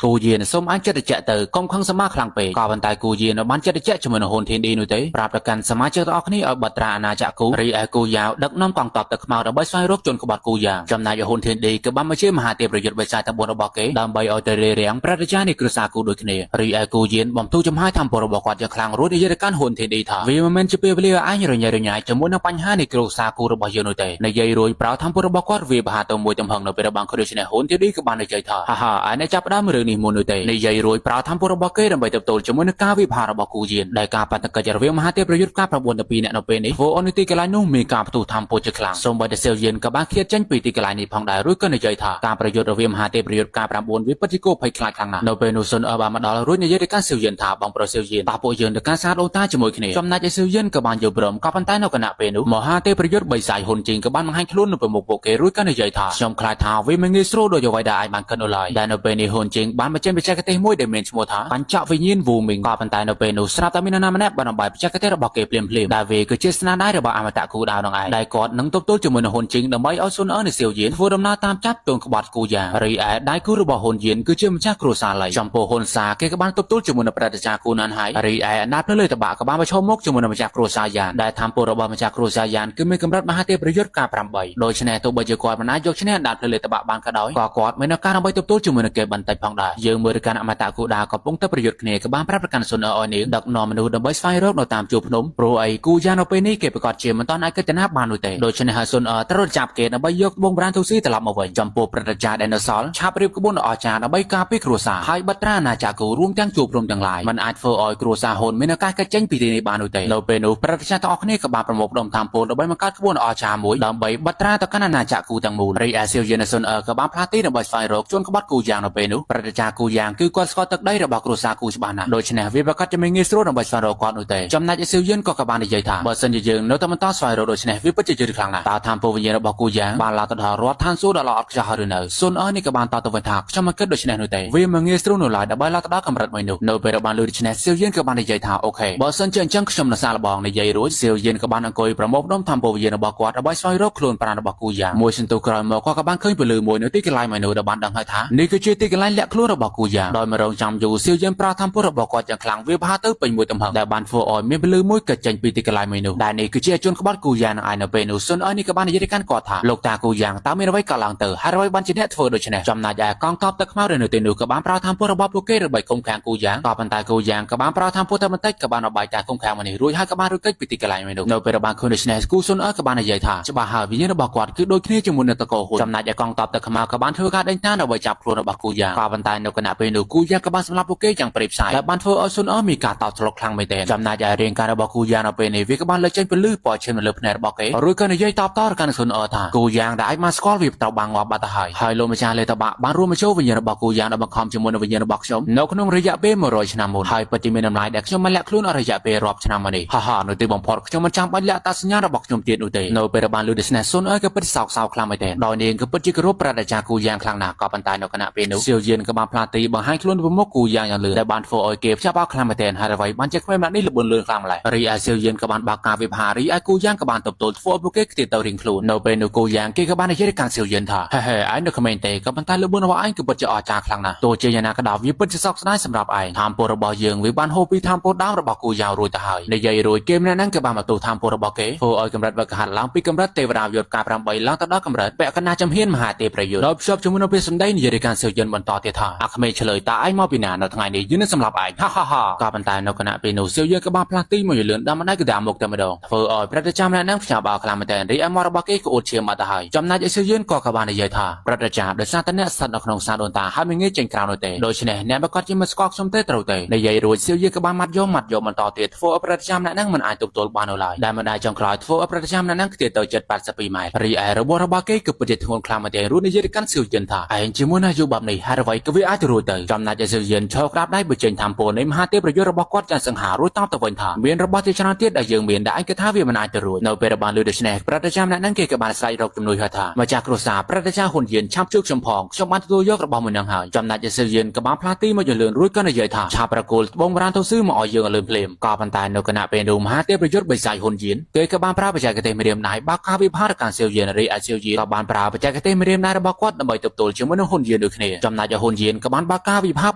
ៅគូយានសូមអញចិត្តចែកទៅកុំខឹងសមាខ្លាំងពេកក៏ប៉ុន្តែគូយានបានចិត្តចែកជាមួយនឹងហ៊ុនធីនឌីនោះទេប្រាប់ទៅកាន់សមាជិកទាំងអស់គ្នាឲ្យបត្រាអាណាចក្រគូរីឯគូយ៉ាវដឹកនាំកងទ័ពទឹកខ្មៅដើម្បីស្វែងរកជនក្បត់គូយ៉ាចំណែកហ៊ុនធីនឌីក៏បានមកជាមហាទេពប្រយុទ្ធវិស័យទាំង4របស់គេដើម្បីឲ្យទៅរារាំងប្រតិចារនៃគ្រួសារគូដូចគ្នារីឯគូយានបំទូចំហាយធម្មពលរបស់គាត់យ៉ាងខ្លាំងរួចនិយាយទៅកាន់ហ៊ុនធីនឌីថាវាមិនមែនជាពេលវេលាអញរញ៉េរញ៉ៃជាមួយនឹងបញ្ហានៃគ្រួសារគូរបស់យើងនោះទេនិយាយរួចប្រោធម្មពលរបស់គាត់វាបហាទៅមួយទំហឹងនៅពេលបានឃើញដូច្នេះហ៊ុនធីនឌីក៏បាននិយាយថាហាហាអានេះចាប់ផ្ដើមរឿងនេះមុននោះទេនិយាយរួចប្រោធម្មពលរបស់គេដើម្បីទៅទល់ជាមួយនឹងការវិភាគរបស់គូយានដែលការបាតុកិច្ចរវាងមហាទេពប្រយុទ្ធការ9ទៅ2អ្នកនៅពេលនេះធ្វើអនុទីកន្លែងនោះមានការផ្ទុះធម្មពលជាខ្លាំងសូម្បីតែសេវយានក៏បានឃ្លាតចេញពីទីកន្លែងនេះផងដែររួចក៏និយាយថាការប្រយុទ្ធរវាងមហាទេពប្រយុទ្ធការ9វាពិតជាគួរភ័យខ្លាចខ្លាំងណាស់នៅពេលនោះស៊ុនអឺបានមកដល់រួចនិយាយទៅកាន់សេវយានថាបងប្រុសសេវយានតើពួកយើងទៅការសារដូនតាជាមួយគ្នាចំណែកឯសេវយានក៏បានយល់ព្រមក៏ប៉ុន្តែនៅគណៈពេលនោះមហាទេពប្រយុទ្ធបីសាយហ៊ុនជីងក៏បានបង្ហាញខ្លួននៅពេលមុខពួកគេរួចក៏និយាយថាខ្ញុំខ្លាចថាវាមិនងាយស្រួលដូចអ្វីដែលអាចបានគិតនោះឡើយដែលនៅពេលនេះហ៊ុនជីងបានបញ្ចេញបច្ចេកទេសមួយដែលមានឈ្មោះថាបញ្ចវិញ្ញាណវូមីងក៏ប៉ុន្តែនៅពេលនោះស្រាប់តែមាននរណាម្នាក់បានអំបាយបច្ចេកទេសរបស់គេភ្លាមដែលវាគឺជាស្នាដៃរបស់អមតៈគូដៅនឹងឯងដែលគាត់នឹងទប់ទល់ជាមួយនឹងហ៊ុនជីងដើម្បីឲ្យស៊ុនអឺនិងសេវយានធ្វើដំណើរតាមចាប់ទងក្បត់គូយ៉ាងរីឯដៃគូរបស់ហ៊ុនយានគឺជាម្ចាស់គ្រួសារឡៃចំពោះហ៊ុនសាគេក៏បានទប់ទល់ជាមួយនឹងប្រតិចារគូណានហើយរីឯអាណាតនៅលើតបាក់ក៏បានប្រឈមមុខជាមួយនឹងម្ចាស់គ្រួសារយ៉ានដែលធម្មពលរបស់ម្ចាស់គ្រួសារយ៉ានគឺមានកម្រិតមហាទេពប្រយុទ្ធការ8ដូច្នេះទោះបីជាគាត់មិនអាចយកឈ្នះអាណាតលើតបាក់បានក៏ដោយក៏គាត់មានការដើម្បីទប់ទល់ជាមួយនឹងគេបន្តិចផងដែរយើងមើលទៅកាន់អមតៈគូដាកំពុងតែប្រយុទ្ធគ្នាក៏បានប្រាប់ប្រកាន់ស៊ុនអឺឲ្យនេះដឹកនាំមនុស្សដើម្បីស្វែងរកនៅតាមជួរភ្នំព្រោះអីគូយ៉ាងនៅពេលនេះគេប្រកាសជាមិនទាន់អាចគិតណាបាននោះទេដូច្នេះហើយស៊ុនអឺត្រូវចាប់គេដើម្បីយកត្បូងប្រានទូស៊ីត្រឡប់មកវិញចំពោះព្រឹទ្ធាចារ្យដែលនៅសល់ឆាប់រៀបក្បួនដ៏អស្ចារ្យដើម្បីការពារគ្រួសារហើយបិទត្រាអាណាចក្រគូរួមទាំងជួបព្រមទាំងឡាយមិនអាចធ្វើឲ្យគ្រួសារហ៊ុនមានឱកាសកាត់ចេញពីទីនេះបាននោះទេនៅពេលនោះព្រឹទ្ធាចារ្យទាំងអស់គ្នាក៏បានប្រមូលផ្ដុំតាមពលដើម្បីបង្កើតក្បួនដ៏អស្ចារ្យមួយដើម្បីបិទត្រាទៅកាន់អាណាចក្រគូទាំងមូលរីឯសៀវយានស៊ុនអឺក៏បានផ្លាស់ទីដើម្បីស្វែងរកជនក្បត់គូយ៉ាងនៅពេលនោះព្រឹទ្ធាចារ្យគូយ៉ាងគឺគាត់ស្គាល់ទឹកដីរបស់គ្រួសារគូច្បាស់ណាស់ដូច្នេះវាប្រកាសជាមិនងាយស្រួលដើម្បីស្វែងរកគាត់នោះទេចំណែកឯសៀវយានក៏បាននិយាយថាបើសិនជាយើងនៅតែបន្តស្វែងរកដូច្នេះវាពិតជាយឺតខ្លាំងណាស់តើធម្មពលវិញ្ញាណរបស់គូយ៉ាងបានឡើងទៅដល់រដ្ឋឋានសួគ៌ដ៏ល្អឥតខ្ចោះឬនៅស៊ុនអឺនេះក៏បានតទៅវិញថាខ្ញុំមិនគិតដូច្នេះនោះទេវាមិនងាយស្រួលនោះឡើយដើម្បីឡើងទៅដល់កម្រិតមួយនោះនៅពេលបានលឺដូច្នេះសៀវយានក៏បាននិយាយថាអូខេបើសិនជាអញ្ចឹងខ្ញុំនឹងសាកល្បងនិយាយរួចសៀវយានក៏បានអង្គុយប្រមូលផ្ដុំធម្មពលវិញ្ញាណរបស់គាត់ដើម្បីស្វែងរកខ្លួនប្រាណរបស់គូយ៉ាងមួយសន្ទុះក្រោយមកគាត់ក៏បានឃើញពលឺមួយនៅទីកន្លែងមួយនោះដែលបានដឹងហើយថានេះគឺជាទីកន្លែងលាក់ខ្លួនរបស់គូយ៉ាងដោយមករងចាំយូរសៀវយានប្រាធម្មពលរបស់គាត់យ៉ាងខ្លាំងវាបហាទៅពេញមួយទំហឹងដែលបានធ្វើឲ្យមានពលឺមួយកើតចេញពីទីកន្លែងមួយនោះដែលនេះគឺជាជនក្បត់គូយ៉ាងនឹងឯនៅពេលនោះស៊ុនអឺនេះក៏បាននិយាយទៅកាន់គាត់ថាលោកតាគូយ៉ាងតើមានអ្វីកើតឡើងទៅហើយអ្វីបានជាអ្នកធ្វើដូច្នេះចំណែកឯកងទ័ពទឹកខ្មៅនៅទីនោះក៏បានប្រើធម្មពលរបស់ពួកគេដើម្បីឃុំឃាំងគូយ៉ាងក៏ប៉ុន្តែគូយ៉ាងក៏បានប្រើធម្មពលតែបន្តិចក៏បានអបាយតាឃុំឃាំងមនុស្សរួចហើយក៏បានរត់គេចពីទីកន្លែងមួយនោះនៅពេលបានឃើញដូច្នេះគូស៊ុនអឺក៏បាននិយាយថាច្បាស់ហើយវិញ្ញាណរបស់គាត់គឺដូចគ្នាជាមួយនឹងតកោហ៊ុនចំណែកឯកងទ័ពទឹកខ្មៅក៏បានធ្វើការដេញតាមដើម្បីចាប់ខ្លួនរបស់គូយ៉ាងក៏ប៉ុន្តែនៅគណៈពេលនោះគូយ៉ាងក៏បានសម្លាប់ពួកគេយ៉ាងព្រៃផ្សាយដែលបានធ្វើឲ្យស៊ុនអឺមានការតោកស្លុកខ្លាំងមែនទែនចំណែកឯរាងកាយរបស់គូយ៉ាងនៅពេលនេះវាក៏បានលេចចេញពលឺពណ៌ឈាមនៅលើភ្នែករបស់គេរួចក៏និយាយតបតទៅកាន់ស៊ុនអឺថាគូយ៉ាងដែលអាចមកស្គាល់វាត្រូវបានងាប់បាត់ទៅហើយលោកម្ចាស់លេតបាក់បានរួមបញ្ចូលវិញ្ញាណរបស់គូយ៉ាងដល់បង្ខំជាមួយនឹងវិញ្ញាណរបស់ខ្ញុំនៅក្នុងរយៈពេល100ឆ្នាំមុនហើយពិតជាមានតម្លៃដែលខ្ញុំបានលាក់ខ្លួនអស់រយៈពេលរាប់ឆ្នាំមកនេះហានៅទីបំផុតខ្ញុំមិនចាំបាច់លាក់តាសញ្ញារបស់ខ្ញុំទៀតនោះទេនៅពេលបានលឺដូច្នេះស៊ុនអឺក៏ពិតសោកសៅខ្លាំងមែនទែនដោយនាងក៏ពិតជាគោរពព្រះអាចារ្យគូយ៉ាងខ្លាំងណាស់ក៏ប៉ុន្តែនៅគណៈពេលនោះសៀវយានក៏បានផ្លាស់ទីបង្ហាញខ្លួនពីមុខគូយ៉ាងយ៉ាងលឿនដែលបានធ្វើឲ្យគេផ្ចាប់អោខ្លាំងមែនទែនហើយអ្វីបានជាក្មេងម្នាក់នេះល្បឿនលឿនខ្លាំងម្ល៉េះរីឯសៀវយានក៏បានបើកការវិភាគរីឯគូយ៉ាងក៏បានទប់ទល់ធ្វើឲ្យពួកគេខ្ទាតទៅរៀងខ្លួននៅពេលនោះគូយ៉ាងគេក៏បាននិយាយទៅកាន់សៀវយានថាហេឯងនៅក្មេងទេក៏ប៉ុន្តែល្បឿនរបស់ឯងគឺពិតជាអស្ចារ្យខ្លាំងណាស់ទោះជាយ៉ាងណាក៏ដោយវាពិតជាសោកស្ដាយសម្រាប់ឯងធម្មពលរបស់យើងវាបានហូរពីធម្មពលដើមរបស់គូយ៉ាងរួចទៅហើយនិយាយរួចគេម្នាក់ហ្នឹងក៏បានមកទូធម្មពលរបស់គេធ្វើឲ្យកម្រិតវឹកហាត់ឡើងពីកម្រិតទេវតាយុទ្ធការ8ឡើងទៅដល់កម្រិតពាក់កណ្ដាលចំហៀនមហាទេពប្រយុទ្ធដោយភ្ជាប់ជាមួយនឹងពេលសម្ដីនិយាយទៅកាន់សៀវយានបន្តទៀតថាអាក្មេងឆ្លើយតើឯងមកពីណានៅថ្ងៃនេះយើងនឹងសម្លាប់ឯងហាក៏ប៉ុន្តែនៅគណៈពេលនោះសៀវយានក៏បានផ្លាស់ទីមួយលឿនដល់ម្ដាយក៏ដាមុខតែម្ដងធ្វើឲ្យប្រតិកម្មម្នាក់ហ្នឹងផ្ញើបោខ្លាំងមែនទែនរីឯមករបស់គេក៏អួតឈាមមកទៅហើយចំណែកឯសៀវយានក៏បាននិយាយថាប្រតិកម្មដោយសារតែអ្នកស្ថិតនៅក្នុងសារដូនតាហើយមិនងាយចេញក្រៅនោះទេដូច្នេះអ្នកប្រកាសជាមិន ស្គាល់ខ្ញុំទេត្រូវទេនិយាយរួចសៀវយើងក៏បានម៉ាត់យកបន្តទៀតធ្វើឲ្យប្រតិកម្មអ្នកនឹងមិនអាចទប់ទល់បាននៅឡើយដែលមិនអាចចង់ក្រោយធ្វើឲ្យប្រតិកម្មអ្នកនឹងខ្ទាតទៅជិត82ម៉ែត្ររីឯរបស់គេគឺពិតជាធ្ងន់ខ្លាំងមែនទែនរួចនិយាយទៅកាន់សៀវយិនថាឯងជាមួយណាយុបបែបនេះហើយអ្វីក៏វាអាចរួចទៅចំណែកឯសៀវយិនឈរក្រាបដៃបញ្ចេញធម្មពលនៃមហាទេពប្រយុទ្ធរបស់គាត់ចាន់សង្ហារួចតបទៅវិញថាមានរបស់ជាច្រើនទៀតដែលយើងមានដែលឯងគិតថាវាមិនអាចទៅរួចនៅពេលដែលបានលើដូច្នេះប្រតិកម្មអ្នកនឹងគេក៏បានស្រែករកជំនួយហើយថាម្ចាស់គ្រួសារប្រតិកម្មហ៊ុនយិនឆាប់ជួបខ្ញុំផងខ្ញុំបានទទួលយករបស់មួយនឹងហើយចំណែកឯសៀវយិនក៏បានផ្លាស់ទីមកយលឿនរួចក៏និយាយថាឆាប់ប្រគល់ត្បូងប្រានទៅស៊ឺមកឲ្យយើងឲ្យលឿនភ្លាមក៏ប៉ុន្តែនៅគណៈពេលនោះមហាទេពប្រយុទ្ធបិសាចហ៊ុនយិនគេក៏បានប្រើបច្ចេកទេសមេរៀនដៃបើកការវិភាគការសៀវយិនរីឯសៀវយិនក៏បានប្រើបច្ចេកទេសមេរៀនដៃរបស់គាត់ដើម្បីទប់ទល់ជាមួយនឹងហ៊ុនយិនដូចគ្នាចំណែកឯហ៊ុនយិនក៏បានបើកការវិភាគ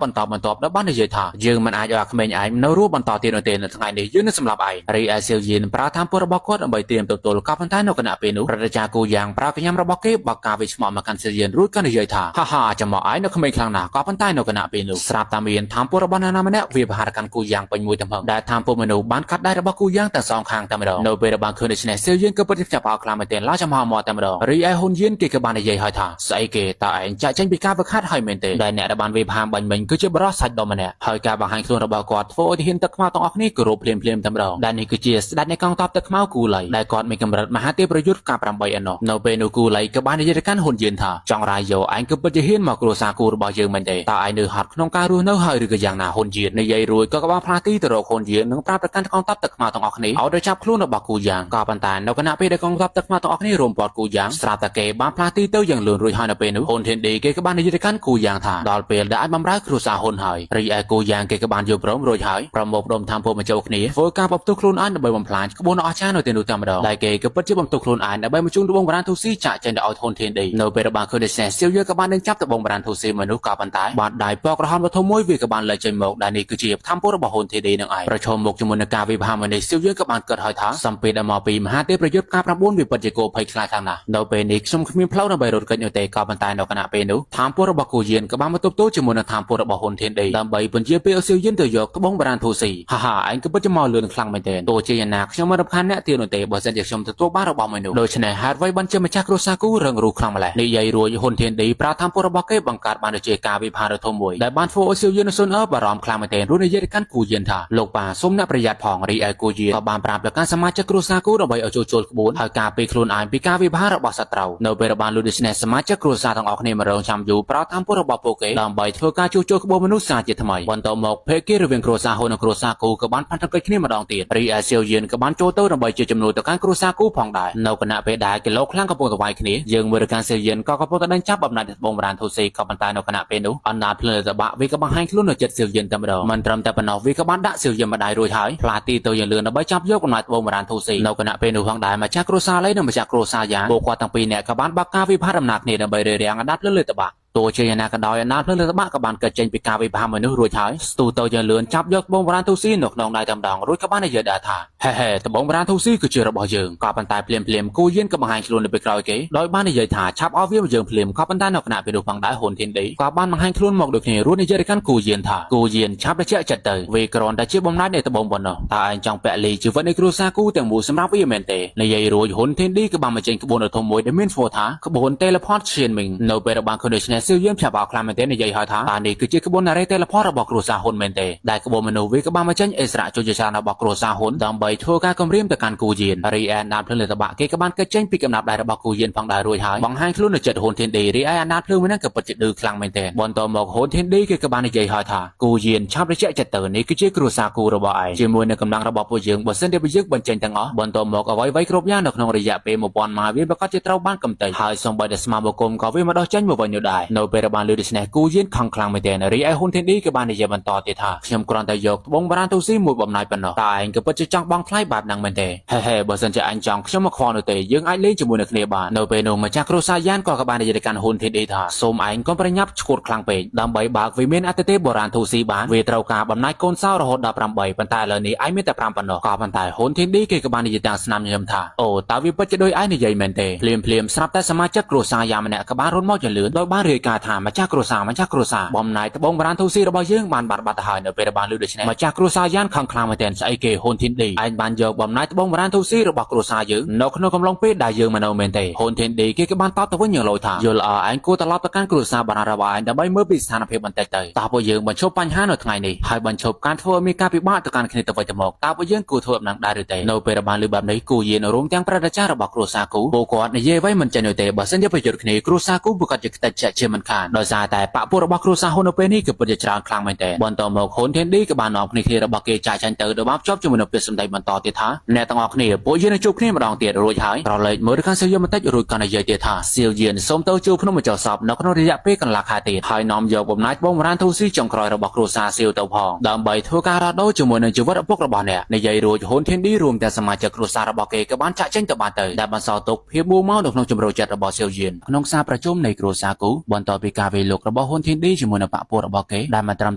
បន្តដល់បាននិយាយថាយើងមិនអាចឲ្យក្មេងឯងនៅរស់បន្តទៀតនោះទេនៅថ្ងៃនេះយើងនឹងសម្លាប់ឯងរីឯសៀវយិនប្រើធម្មពលរបស់គាត់ដើម្បីត្រៀមទប់ទល់ក៏ប៉ុន្តែនៅគណៈពេលនោះប្រតិចាគូយ៉ាងប្រើកញ្ញាំរបស់គេបើកការវិឆ្មក់មកកាន់សៀវយិនរួចក៏និយាយថាហាហាចាំមកឯងនៅក្មេងខ្លាំងណាស់ក៏ប៉ុន្តែនៅគណៈពេលនោះស្រាប់តែមានធម្មពលរបស់នរណាម្នាក់វាបហារកាន់គូយ៉ាងពេញមួយទំហឹងដែលធម្មពលមនុស្សបានកាត់ដៃរបស់គូយ៉ាងទាំងសងខាងតែម្ដងនៅពេលដែលបានឃើញដូច្នេះសៀវយិនក៏ពិតជាចាប់អោខ្លាំងមែនទែនឡាចំហមកតែម្ដងរីឯហ៊ុនយិនគេក៏បាននិយាយឲ្យថាស្អីគេតើឯងចាក់ចេញពីការវឹកហាត់ហើយមែនទេដែលអ្នកដែលបានវាបហាមបាញ់មិញគឺជាបរិសុទ្ធសាច់ដុំម្នាក់ហើយការបង្ហាញខ្លួនរបស់គាត់ធ្វើឲ្យទាហានទឹកខ្មៅទាំងអស់គ្នាគោរពភ្លាមតែម្ដងដែលនេះគឺជាស្ដេចនៃកងទ័ពទឹកខ្មៅគូលៃដែលគាត់មានកម្រិតមហាទេពប្រយុទ្ធការ8ឯណោះនៅពេលនោះគូលៃក៏បាននិយាយទៅកាន់ហ៊ុនយិនថាចង់រាយយកឯងក៏ពិតជាហ៊ានមកគ្រួសារគូរបស់យើងមែនទេតើឯងនៅហត់ក្នុងការរស់នៅហើយឬក៏យ៉ាងណាហ៊ុនយិននិយាយរួចក៏បានផ្លាស់ទីទៅរកហ៊ុនយិននិងប្រាប់ទៅកាន់កងទ័ពទឹកខ្មៅទាំងអស់គ្នាឲ្យទៅចាប់ខ្លួនរបស់គូយ៉ាងក៏ប៉ុន្តែនៅគណៈពេលដែលកងទ័ពទឹកខ្មៅទាំងអស់គ្នារួមព័ទ្ធគូយ៉ាងស្រាប់តែគេបានផ្លាស់ទីទៅយ៉ាងលឿនរួចហើយនៅពេលនោះហ៊ុនធានឌីគេក៏បាននិយាយទៅកាន់គូយ៉ាងថាដល់ពេលដែលអាចបំរើគ្រួសារហ៊ុនហើយរីឯគូយ៉ាងគេក៏បានយល់ព្រមរួចហើយប្រមូលផ្ដុំធម្មពលមកចូលគ្នាធ្វើការបំផ្ទុះខ្លួនឯងដើម្បីបំផ្លាញក្បួនអស្ចារ្យនៅទីនោះតែម្ដងដែលគេក៏ពិតជាបំផ្ទុះខ្លួនឯងដើម្បីបញ្ជូនត្បូងបារាណធូស៊ីចាក់ចេញទៅឲ្យហ៊ុនធានឌីនៅពេលរបស់ឃើញដូច្នេះសៀវយឺក៏បាននឹងចាប់ត្បូងបារាណធូស៊ីមនុស្សក៏ប៉ុន្តែបានដៃពកក្រហមវត្ថុមួយវាក៏បានលេចចេញមកដែលនេះគឺជាធម្មពលរបស់ហ៊ុនធានឌីនឹងឯងប្រឈមមុខជាមួយនឹងការវិភាគមួយនេះសៀវយឺក៏បានគិតហើយថាសម្ពាធមកពីមហាទេពប្រយុទ្ធការ9វាពិតជាគោភ័យខ្លាចខ្លាំងណាស់នៅពេលនេះខ្ញុំគ្មានផ្លូវដើម្បីរត់គេចនោះទេក៏ប៉ុន្តែនៅគណៈពេលនោះធម្មពលរបស់គូយានក៏បានមកទប់ទល់ជាមួយនឹងធម្មពលរបស់ហ៊ុនធានឌីដើម្បីបញ្ជាពេលឲ្យសៀវយឺទៅយកត្បូងបារាណធូស៊ីហាហាឯងក៏ពិតជាមកលឿនខ្លាំងមែនទែនទោះជាយ៉ាងណាខ្ញុំមិនរំខានអ្នកទៀតនោះទេបើសិនជាខ្ញុំទទួលបានរបស់មួយនោះដូច្នេះហេតុអ្វីបានជាម្ចាស់គ្រួសារគូរឹងរូសខ្លាំងម្ល៉េះនិយាយរួចហ៊ុនធានឌីប្រើធម្មពលរបស់គេបង្កើតបានដូចជាការវិភាគធំមួយដែលបានធ្វើឲ្យសៀវយឺនិងស៊ុនអឺបារម្ភខ្លាំងមែនទែនរួចនិយាយទៅកាន់គូយានថាលោកប៉ាសូមអ្នកប្រយ័ត្នផងរីឯគូយានក៏បានប្រាប់ទៅកាន់សមាជិកគ្រួសារគូដើម្បីឲ្យចូលក្បួនហើយការពេលខ្លួនឯងពីការវិភាគរបស់សត្រូវនៅពេលបានលុយដូច្នេះសមាជិកគ្រួសារទាំងអស់គ្នាមករងចាំយូរប្រើធម្មពលរបស់ពួកគេដើម្បីធ្វើការជួសជុលក្បួនមនុស្សសាជាថ្មីបន្ទាប់មកភេកគេរវាងគ្រួសារហ៊ុននិងគ្រួសារគូក៏បានផាន់ទឹកកិច្ចគ្នាម្ដងទៀតរីឯសៀវយឺនក៏បានចូលទៅដើម្បីជាជំនួយទៅកាន់គ្រួសារគូផងដែរនៅគណៈពេលដែលគីឡូខ្លាំងកំពុងតែវាយគ្នាយើងមើលទៅកាន់សៀវយឺនក៏កំពុងតែដេញចាប់បំណាច់ត្បូងបារាណធូស៊ីក៏ប៉ុន្តែនៅគណៈពេលនោះអណ្ដាតភ្លើងតបាក់វាក៏បង្ហាញខ្លួននៅចិត្តសៀវយឺនតែម្ដងមិនត្រឹមតែប៉ុណ្ណោះវាក៏បានដាក់សៀវយឺនម្ដាយរួចហើយផ្លាទីទៅយ៉ាងលឿនដើម្បីចាប់យកបំណាច់ត្បូងបារាណធូស៊ីនៅគណៈពេលនោះផងដែរម្ចាស់គ្រួសារឡៃនិងម្ចាស់គ្រួសារយ៉ាពួកគាត់ទាំងពីរនាក់ក៏បានបើកការវិភាគដំណាក់គ្នាដើម្បីរារាំងអណ្ដាតភ្លើងលើតបាក់ទោះជាយ៉ាងណាក៏ដោយអណ្ដាតភ្លើងលើតបាក់ក៏បានកើតចេញពីការវិភាគមនុស្សរួចហើយស្ទូទៅយ៉ាងលឿនចាប់យកត្បូងបារាណធូស៊ីនៅក្នុងដៃតែម្ដងរួចក៏បាននិយាយដែរថាហេត្បូងបារាណធូស៊ីគឺជារបស់យើងក៏ប៉ុន្តែភ្លាមគូយានក៏បង្ហាញខ្លួននៅពេលក្រោយគេដោយបាននិយាយថាឆាប់ឲ្យវាមកយើងភ្លាមក៏ប៉ុន្តែនៅគណៈពេលនោះផងដែរហ៊ុនធានឌីក៏បានបង្ហាញខ្លួនមកដូចគ្នារួចនិយាយទៅកាន់គូយានថាគូយានឆាប់តែជាក់ចិត្តទៅវាគ្រាន់តែជាបំណាច់នៃត្បូងប៉ុណ្ណោះតើឯងចង់ពាក់លីជីវិតនៃគ្រួសារគូទាំងមូលសម្រាប់វាមែនទេនិយាយរួចហ៊ុនធានឌីក៏បានបញ្ចេញក្បួនដ៏ធំមួយដែលមានឈ្មោះថាក្បួន Teleport Chainming នៅពេលបានឃើញដូច្នេះសៀវយឺនចាប់អោខ្លាំងមែនទេនិយាយហើយថាតើនេះគឺជាក្បួនណារ៉េ Teleport របស់គ្រួសារហ៊ុនមែនទេដែលក្បួនមនុស្សវាក៏បានបញ្ចេញអិសរៈជួយច្រើនរបស់គ្រួសារហ៊ុនដើម្បីធ្វើការគំរាមទៅកាន់គូយានរីឯអាណាតភ្លើងលើតបាក់គេក៏បានកិច្ចចេញពីកំណាប់ដៃរបស់គូយានផងដែររួចហើយបង្ហាញខ្លួននៅចិត្តហ៊ុនធានឌីរីឯអាណាតភ្លើងមួយហ្នឹងក៏ពិតជាឌឺខ្លាំងមែនទេបន្ទាប់មកហ៊ុនធានឌីគេក៏បាននិយាយហើយថាគូយានឆាប់ត្រជាក់ចិត្តទៅនេះគឺជាគ្រួសារគូរបស់ឯងជាមួយនឹងកម្លាំងរបស់ពួកយើងបើសិនជាយើងបញ្ចេញទាំងអស់បន្ទាប់មកអ្វីៗគ្រប់យ៉ាងនៅក្នុងរយៈពេល1000ម៉ាវាប្រកាសជាត្រូវបានកំទេចហើយសូម្បីតែស្មាបង្គមក៏វាមកដោះចេញមកវិញនោះដែរនៅពេលបានលឺដូច្នេះគូយានខំខ្លាំងមែនទេរីឯហ៊ុនធានឌីក៏បាននិយាយបន្តទៀតថាខ្ញុំគ្រាន់តែយកត្បូងបារាណធូស៊ីមួយបំណាច់ប៉ុណ្ណោះតើឯងក៏ពិតជាចង់បង់ថ្លៃបែបហ្នឹងមែនទេហេបើសិនជាអញចង់ខ្ញុំមកខ្វល់នោះទេយើងអាចលេងជាមួយនឹងគ្នាបាននៅពេលនោះម្ចាស់គ្រួសារយ៉ានក៏បាននិយាយទៅកាន់ហ៊ុនធានឌីថាសូមឯងកុំប្រញាប់ឈួតខ្លាំងពេកដើម្បីបើកវិមានអតិទេពបារាណធូស៊ីបានវាត្រូវការបំណាច់កូនសោរហូតដល់8ប៉ុន្តែឥឡូវនេះឯងមានតែ5ប៉ុណ្ណោះក៏ប៉ុន្តែហ៊ុនធានឌីគេក៏បាននិយាយតាមស្នាមញញឹមថាអូតើវាពិតជាដូចឯងនិយាយមែនទេភ្លាមស្រាប់តែសមាជិកគ្រួសារយ៉ាម្នាក់ក៏បានរត់មកចលឿនដោយបានរាយការណ៍ថាម្ចាស់គ្រួសារបំណាច់ត្បូងបារាណធូស៊ីរបស់យើងបានបាត់ទៅហើយនៅពេលបានលឺដូច្នេះម្ចាស់គ្រួសារយ៉ានខំខ្លាំងមែនទែនស្អីគេហ៊ុនធានឌីឯ ឯងបានយកបំណែកត្បូងបុរាណទូស៊ីរបស់គ្រួសារយើងនៅក្នុងកំឡុងពេលដែលយើងមិននៅមែនទេហ៊ុនធានឌីគេក៏បានតបទៅវិញយ៉ាងលយថាយល់ឯងគួរត្រឡប់ទៅកាន់គ្រួសារបុរាណរបស់ឯងដើម្បីមើលពីស្ថានភាពបន្តិចទៅតើពួកយើងបញ្ឈប់បញ្ហានៅថ្ងៃនេះហើយបញ្ឈប់ការធ្វើឲ្យមានការពិបាកទៅកាន់គ្នាទៅវិញទៅមកតើពួកយើងគួរធ្វើអំណងដែរឬទេនៅពេលបានលើបែបនេះគូយានរួមទាំងប្រតិចាររបស់គ្រួសារគូពួកគាត់និយាយអ្វីមិនចេញទេបើសិនជាប្រយុទ្ធគ្នាគ្រួសារគូប្រកាសជាខ្ទេចចាក់ជាមិនខានដោយសារតែបពុរបស់គ្រួសារហ៊ុននៅពេលនេះគឺពិតជាច្រើនខ្លាំងមែនទែនបន្តមកហ៊ុនធានឌីក៏បាននាំគ្នាគ្នារបស់គេចាក់ចាញ់ទៅដោយបានភ្ជាប់ជាមួយនឹងពាក្យសម្ដីបន្តទៀតថាអ្នកទាំងអស់គ្នាពួកយើងនឹងជួបគ្នាម្ដងទៀតរួចហើយប្រឡេកមើលកាន់សៀវយមបន្តិចរួចក៏និយាយទៀតថាសៀវយានសូមទៅជួបភ្នំម្ចាស់សពនៅក្នុងរយៈពេលកន្លះខែទៀតហើយនាំយកបំណាច់បងបរានទូស៊ីចុងក្រោយរបស់គ្រួសារសៀវទៅផងដើម្បីធ្វើការរដោជាមួយនឹងជីវិតឪពុករបស់អ្នកនិយាយរួចហ៊ុនធានឌីរួមទាំងសមាជិកគ្រួសាររបស់គេក៏បានចាក់ចេញទៅបានទៅដែលបានសល់ទុកភាពបួមកនៅក្នុងជំរោចិត្តរបស់សៀវយានក្នុងសារប្រជុំនៃគ្រួសារគូបន្តពីការវិលលោករបស់ហ៊ុនធានឌីជាមួយនឹងបពុរបស់គេដែលមិនត្រឹម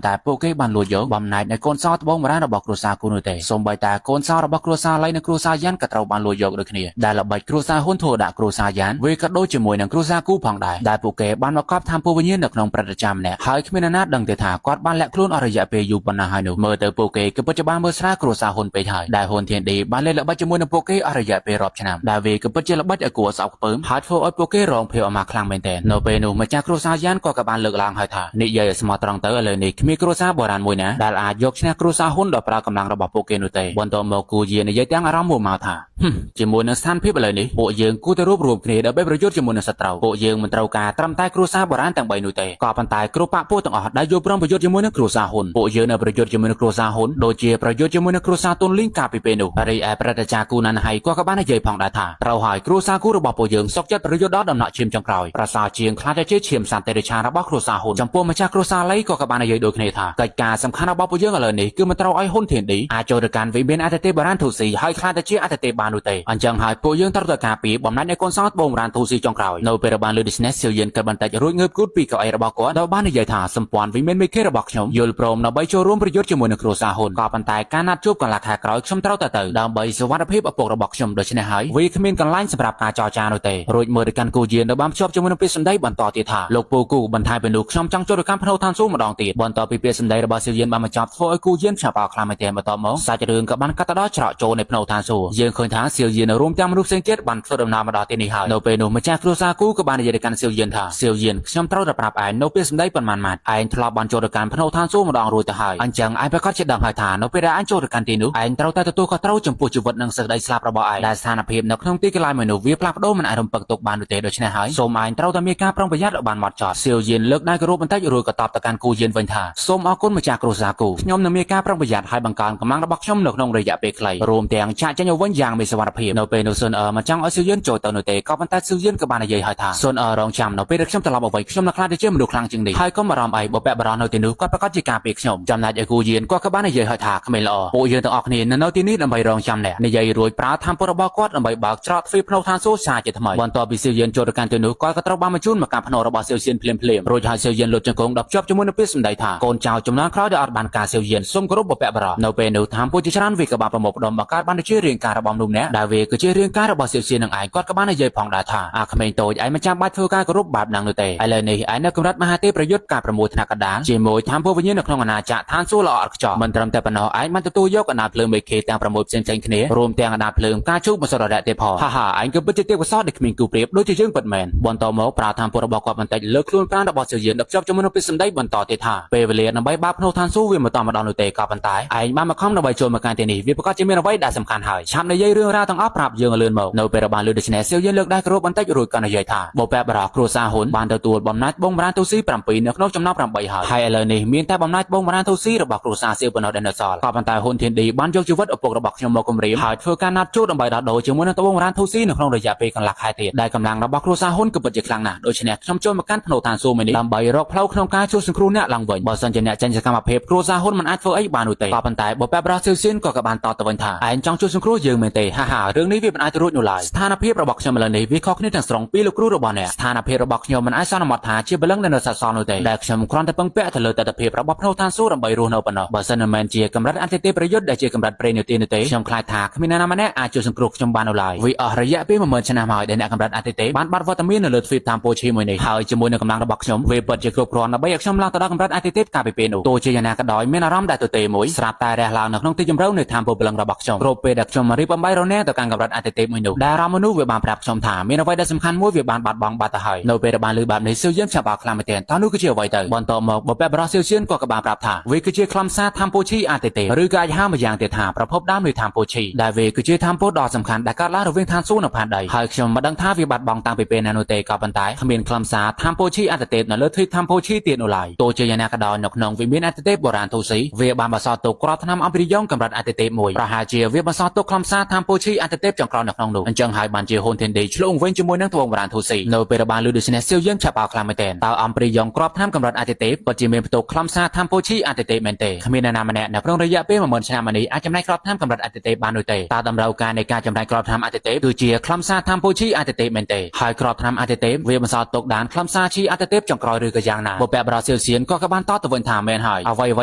តែពួកគេបានលួចយកបំណាច់នៃកូនសោត្បូងបរានរបស់គ្រួសារគូនោះទេសូម្បីតែកូនសោរបស់គ្រួសារឡៃនិងគ្រួសារយ៉ានក៏ត្រូវបានលួចយកដូចគ្នាដែលល្បិចគ្រួសារហ៊ុនធូដាក់គ្រួសារយ៉ានវាក៏ដូចជាមួយនឹងគ្រួសារគូផងដែរដែលពួកគេបានមកកប់តាមពូវិញ្ញាណនៅក្នុងព្រឹត្តិការណ៍ម្នាក់ហើយគ្មានអ្នកណាដឹងទេថាគាត់បានលាក់ខ្លួនអស់រយៈពេលយូរប៉ុណ្ណាហើយនោះមើលទៅពួកគេគឺពិតជាបានមើលស្រាលគ្រួសារហ៊ុនពេកហើយដែលហ៊ុនធានឌីបានលេងល្បិចជាមួយនឹងពួកគេអស់រយៈពេលរាប់ឆ្នាំដែលវាគឺពិតជាល្បិចឲ្យគួរស្អប់ខ្ពើមហើយធ្វើឲ្យពួកគេរងភ័យអាម៉ាស់ខ្លាំងមែនទែននៅពេលនោះម្ចាស់គ្រួសារយ៉ានក៏បានលើកឡើងហើយថានិយាយឲ្យស្មោះត្រង់ទៅឥឡូវនេះគ្មានគ្រួសារបុរាណមួយណាដែលអាចយកឈ្នះគ្រួសារហ៊ុនដោយប្រើកម្លាំងរបស់ពួកគេនោះទេបន្ទាប់មកគូយានិយាយទាំងអារម្មណ៍មកថាជាមួយនឹងស្ថានភាពឥឡូវនេះពួកយើងគួរតែរួបរวมគ្នាដើម្បីប្រយុទ្ធជាមួយនឹងសត្រូវពួកយើងមិនត្រូវការត្រឹមតែគ្រួសារបុរាណទាំង3នោះទេក៏ប៉ុន្តែគ្រប់បពុទាំងអស់ដែលយកព្រមប្រយុទ្ធជាមួយនឹងគ្រួសារហ៊ុនពួកយើងនៅប្រយុទ្ធជាមួយនឹងគ្រួសារហ៊ុនដូចជាប្រយុទ្ធជាមួយនឹងគ្រួសារទុនលីងកាលពីពេលនោះរីឯប្រតិចារគូណានហៃក៏បាននិយាយផងដែរថាត្រូវហើយគ្រួសារគូរបស់ពួកយើងសុកចិត្តប្រយុទ្ធដល់ដំណាក់ឈាមចុងក្រោយប្រសើរជាងខ្លាចតែជាឈាមសន្តិរិឆារបស់គ្រួសារហ៊ុនចំពោះម្ចាស់គ្រួសារឡៃក៏បាននិយាយដូចគ្នាថាកិច្ចការសំខាន់របស់ពួកយើងឥឡូវនេះគឺមិនត្រូវឲ្យហ៊ុនធានឌីអាចចូលទៅកាន់វិមានអតិថិបុរាណទូស៊ីហើយខ្លាចតែជាអតិថិបាននោះទេអញ្ចឹងហើយពួកយើងត្រូវតែការពារបំណាច់នៃកូនសោតបងបុរាណទូស៊ីចុងក្រោយនៅពេលបានលើ business សៀវយិនក៏បន្តិចរួចងើបគូតពីកៅអីរបស់គាត់ដោយបាននិយាយថាសម្ព័ន្ធវិមានមេខេរបស់ខ្ញុំយល់ព្រមដើម្បីចូលរួមប្រយុទ្ធជាមួយនឹងគ្រួសារហ៊ុនក៏ប៉ុន្តែការណាត់ជួបកន្លះខែក្រោយខ្ញុំត្រូវតែទៅដើម្បីសុវត្ថិភាពឪពុករបស់ខ្ញុំដូច្នេះហើយវាគ្មានកន្លែងសម្រាប់ការចរចានោះទេរួចមើលទៅកាន់គូយានដែលបានភ្ជាប់ជាមួយនឹងពាក្យសម្ដីបន្តទៀតថាលោកពូគូបន្ថែមពីនោះខ្ញុំចង់ចូលទៅកាន់ភ្នៅឋានសួគ៌ម្ដងទៀតបន្ទាប់ពីពាក្យសម្ដីរបស់សៀវយិនបានបញ្ចប់ធ្វើឲ្យគូយានឆាប់អស់ខ្លាំងមែនទែនបន្តមកសាច់រឿងក៏បានកាត់ទៅដល់ច្រកចូលនៃភ្នៅឋានសួគ៌យើងឃើញថាសៀវយិនរួមទាំងមនុស្សផ្សេងទៀតបានធ្វើដំណើរមកដល់ទីនេះហើយនៅពេលនោះម្ចាស់គ្រួសារគូក៏បាននិយាយទៅកាន់សៀវយិនថាសៀវយិនខ្ញុំត្រូវតែប្រាប់ឯងនៅពាក្យសម្ដីប៉ុន្មានម៉ាត់ឯងធ្លាប់បានចូលទៅកាន់ភ្នៅឋានសួគ៌ម្ដងរួចទៅហើយអញ្ចឹងឯងប្រកាសជាដឹងហើយថានៅពេលដែលឯងចូលទៅកាន់ទីនោះឯងត្រូវតែទទួលខុសត្រូវចំពោះជីវិតនិងសេចក្តីស្លាប់របស់ឯងដែលស្ថានភាពនៅក្នុងទីកន្លែងមួយនោះវាផ្លាស់ប្ដូរមិនអាចរំពឹងទុកបាននោះទេដូច្នេះហើយសូមឯងត្រូវតែមានការប្រុងប្រយ័ត្នឲ្យបានហ្មត់ចត់សៀវយិនលើកដៃគោរពបន្តិចរួចក៏តបទៅកាន់គូយានវិញថាសូមអរគុណម្ចាស់គ្រួសារគូខ្ញុំនឹងមានការប្រុងប្រយ័ត្នហើយបង្កើនកម្លាំងរបស់ខ្ញុំនៅក្នុងរយៈពេលខ្លីរួមទាំងចាក់ចេញឲ្យវិញយ៉ាងមានសុវត្ថិភាពនៅពេលនោះស៊ុនមិនចង់ឲ្យសៀវយិនចូលទៅនោះទេក៏ប៉ុន្តែសៀវយិនក៏បាននិយាយឲ្យថាស៊ុនរងចាំនៅពេលដែលខ្ញុំត្រឡប់មកវិញខ្ញុំនឹងខ្លាចទៅជាមនុស្សខ្លាំងជាងនេះហើយកុំបារម្ភអីបើពាក់បារម្ភនៅទីនោះគាត់ប្រកាសជាការពារខ្ញុំចំណែកឯគូយានគាត់ក៏បាននិយាយឲ្យថាគ្មានល្អពួកយើងទាំងអស់គ្នានៅទីនេះដើម្បីរងចាំអ្នកនិយាយរួចប្រើthamពុរបស់គាត់ដើម្បីបើកច្រកទ្វារភ្នៅឋានសួគ៌សាជាថ្មីបន្ទាប់ពីសៀវយិនចូលទៅកាន់ទីនោះគាត់ក៏ត្រូវបានបញ្ជូនមកកាន់ភ្នៅរបស់សៀវយិនភ្លាមរួចហើយសៀវយិនលុតជង្គង់ដល់ជាប់ជាមួយនឹងពាក្យសម្ដីថាកូនចៅចំនួនក្រោយដែលអត់បានការសៀវយិនសូមគោរពបព្វបារម្ភនៅពេលនោះthamពុជាច្រើនវាក៏បានប្រមូលផ្ដុំបង្កើតបានជារាងការរបស់មនុស្សម្នាក់ដែលវាគឺជារាងការរបស់សៀវយិននឹងឯងគាត់ក៏បាននិយាយផងដែរថាអាក្មេងតូចឯងមិនចាំបាច់ធ្វើការគោរពបែបហ្នឹងនោះទេឥឡូវនេះឯងនៅកម្រិតមហាទេប្រយុទ្ធការប្រមូលថ្នាក់កណ្ដាលជាមួយthamពុវិញ្ញាណនៅក្នុងអាណាចក្រឋានសួគ៌ល្អឥតខ្ចោះមិនត្រឹមតែប៉ុណ្ណោះឯងបានទទួលយកអនាភ្លើងមេខេទាំង6ផ្សេងគ្នារួមទាំងអនាភ្លើងការជូបមសររៈទេផងហាឯងក៏ពិតជាទេពកោសល្យដែលគ្មានគូប្រៀបដូចជាយើងពិតមែនបន្តមកប្រើthamពុរបស់គាត់បន្តិចលើកខ្លួនប្រាណរបស់សៀវយិនដឹកជាប់ជាមួយនឹងពាក្យសម្ដីបន្តទៀតថាពេលវេលាដើម្បីបើកភ្នៅឋានសួគ៌វាមិនតម្ដងនោះទេក៏ប៉ុន្តែឯងបានមកខំដើម្បីចូលមកកាន់ទីនេះវាប្រកាសជាមានអ្វីដែលសំខាន់ហើយឆាប់និយាយរឿងរ៉ាវទាំងអស់ប្រាប់យើងលឿនមកនៅពេលបានលើដូច្នេះសៀវយិនលើកដៃគោរពបន្តិចរួចក៏និយាយថាបបបារគ្រួសារហ៊ុនបានទទួលបំណាច់បងបរានទូស៊ី7នៅក្នុងចំណោម8ហើយឥឡូវនេះមានតែបំណាច់បងបរានទូស៊ីរបស់គ្រួសារសៀវប៉ុណ្ណោះដែលនៅសល់ក៏ប៉ុន្តែហ៊ុនធានឌីបានយកជីវិតឪពុករបស់ខ្ញុំមកគំរាមហើយធ្វើការណាត់ជួបដើម្បីដោះដូរជាមួយនឹងបងបរានទូស៊ីនៅក្នុងរយៈពេលកន្លះខែទៀតដែលកម្លាំងរបស់គ្រួសារហ៊ុនគឺពិតជាខ្លាំងណាស់ដូច្នេះខ្ញុំចូលមកកាន់ភ្នៅឋានសួគ៌មួយនេះដើម្បីរកផ្លូវក្នុងការជួយសង្គ្រោះអ្នកឡើងវិញបើសិនជាអ្នកចេញសកម្មភាពគ្រួសារហ៊ុនមិនអាចធ្វើអីបាននោះទេក៏ប៉ុន្តែបបបារសៀវស៊ីនក៏បានតបទៅវិញថាឯងចង់ជួយសង្គ្រោះយើងមែនទេរឿងនេះវាមិនអាចរួចនោះឡើយស្ថានភាពរបស់ខ្ញុំឥឡូវនេះវាខុសគ្នាទាំងស្រុងពីលោកគ្រូរបស់អ្នកស្ថានភាពរបស់ខ្ញុំមិនអាចសន្មតថាជាបលឹងនៅសសរនោះទេដែលខ្ញុំគ្រាន់តែពឹងពាក់ទៅលើទស្សនវិជ្ជារបស់ភ្នៅឋានសួគ៌ដើម្បីរស់នៅប៉ុណ្ណោះបើសិនមិនជាកម្រិតអន្តរជាតិប្រយុទ្ធដែលជាកម្រិតប្រេងនីតិនោះទេខ្ញុំខ្លាចថាគ្មានអ្នកណាម្នាក់អាចជួយសង្គ្រោះខ្ញុំបាននោះឡើយវាអស់រយៈពេល10000ឆ្នាំហើយដែលអ្នកកម្រិតអន្តរជាតិបានបាត់វត្តមាននៅលើទ្វីបតាមពោជាមួយនេះហើយជាមួយនឹងកម្លាំងរបស់ខ្ញុំវាពិតជាគ្រប់គ្រាន់ដើម្បីឲ្យខ្ញុំឡើងទៅដល់កម្រិតអន្តរជាតិកាលពីពេលនោះទោះជាយ៉ាងណាក៏ដោយមានអារម្មណ៍ដែលទទេមួយស្រាប់តែរះឡើងនៅក្នុងទីជម្រៅនៃតាមពោ พลังระบักชมโรเปดักชมมารีบำใบเราแน่ต่อการกับรัฐอาติเตมนุได้รามนุเวบานปรับชมถามมีนวัยได้สำคัญมวยเวบานบาดบังบาดตาหายโนเปรบานลือบานในเซียวเยี่ยมฉบับคลามเตียนตอนนู้ก็เชี่ยวไว้เตอร์บอลต่อมาบอแบบบราซิลเชียนก็กับบานปรับถาเวก็เชี่ยคลำซาทำโปชีอาติเตหรือกายห้ามมาอย่างเตถาประพบด้ามในทำโปชีได้เวก็เชี่ยทำโปดอสำคัญแต่การล่าเราเวียงทางสู้นผ่านใดหายชมมาดังท่าวิบัติบองตังไปเป็นนาโนเตกับบันไดขมิ้นคลำซาทำโปชีอาติเตนเลือดที่ทำโปชีเตียนอุไลโตเจียนากระดอนนกนองวิมินอาติเตโบราณทูสีเวบานบาซอตกกรอบทำอัมพิยองกำรัดอาติเตมวยประหารเจียเวบาซอตกคลำซาทำโปชีอาติเตจังกรอนนกนองดูอันจังหายบานเจียโฮนเทนเดชลงเว้นจมวยนักทวงโบราณทูสีโนเปรบานลูดิสเนเซียวเยี่ยมฉบับคลามเตนตาอัมพิยองกรอบทำกำรัดอาติเตปัจจิเมนประตูคลำซาทำโปชีอาติเตเมนเตขมิ้นนามันแนนับรองระยะเป้มาเหมือนชนะมันนี้อาจจำได้กรอบทำกำรัดอาติเตบานโดยเตตาดำเราการในการจำได้กรอบทำอาติเตคือเจียคลำซาทำโปชีอาติเตเมนเตหายกรอบทำอาติเตเวบาซอตกด่านคลำซาชีอาติเตจังกรอยหรือกระยางนาบแบบบราซิลเซียนก็กระบานต่อตะวันถามเมนหายเอาไว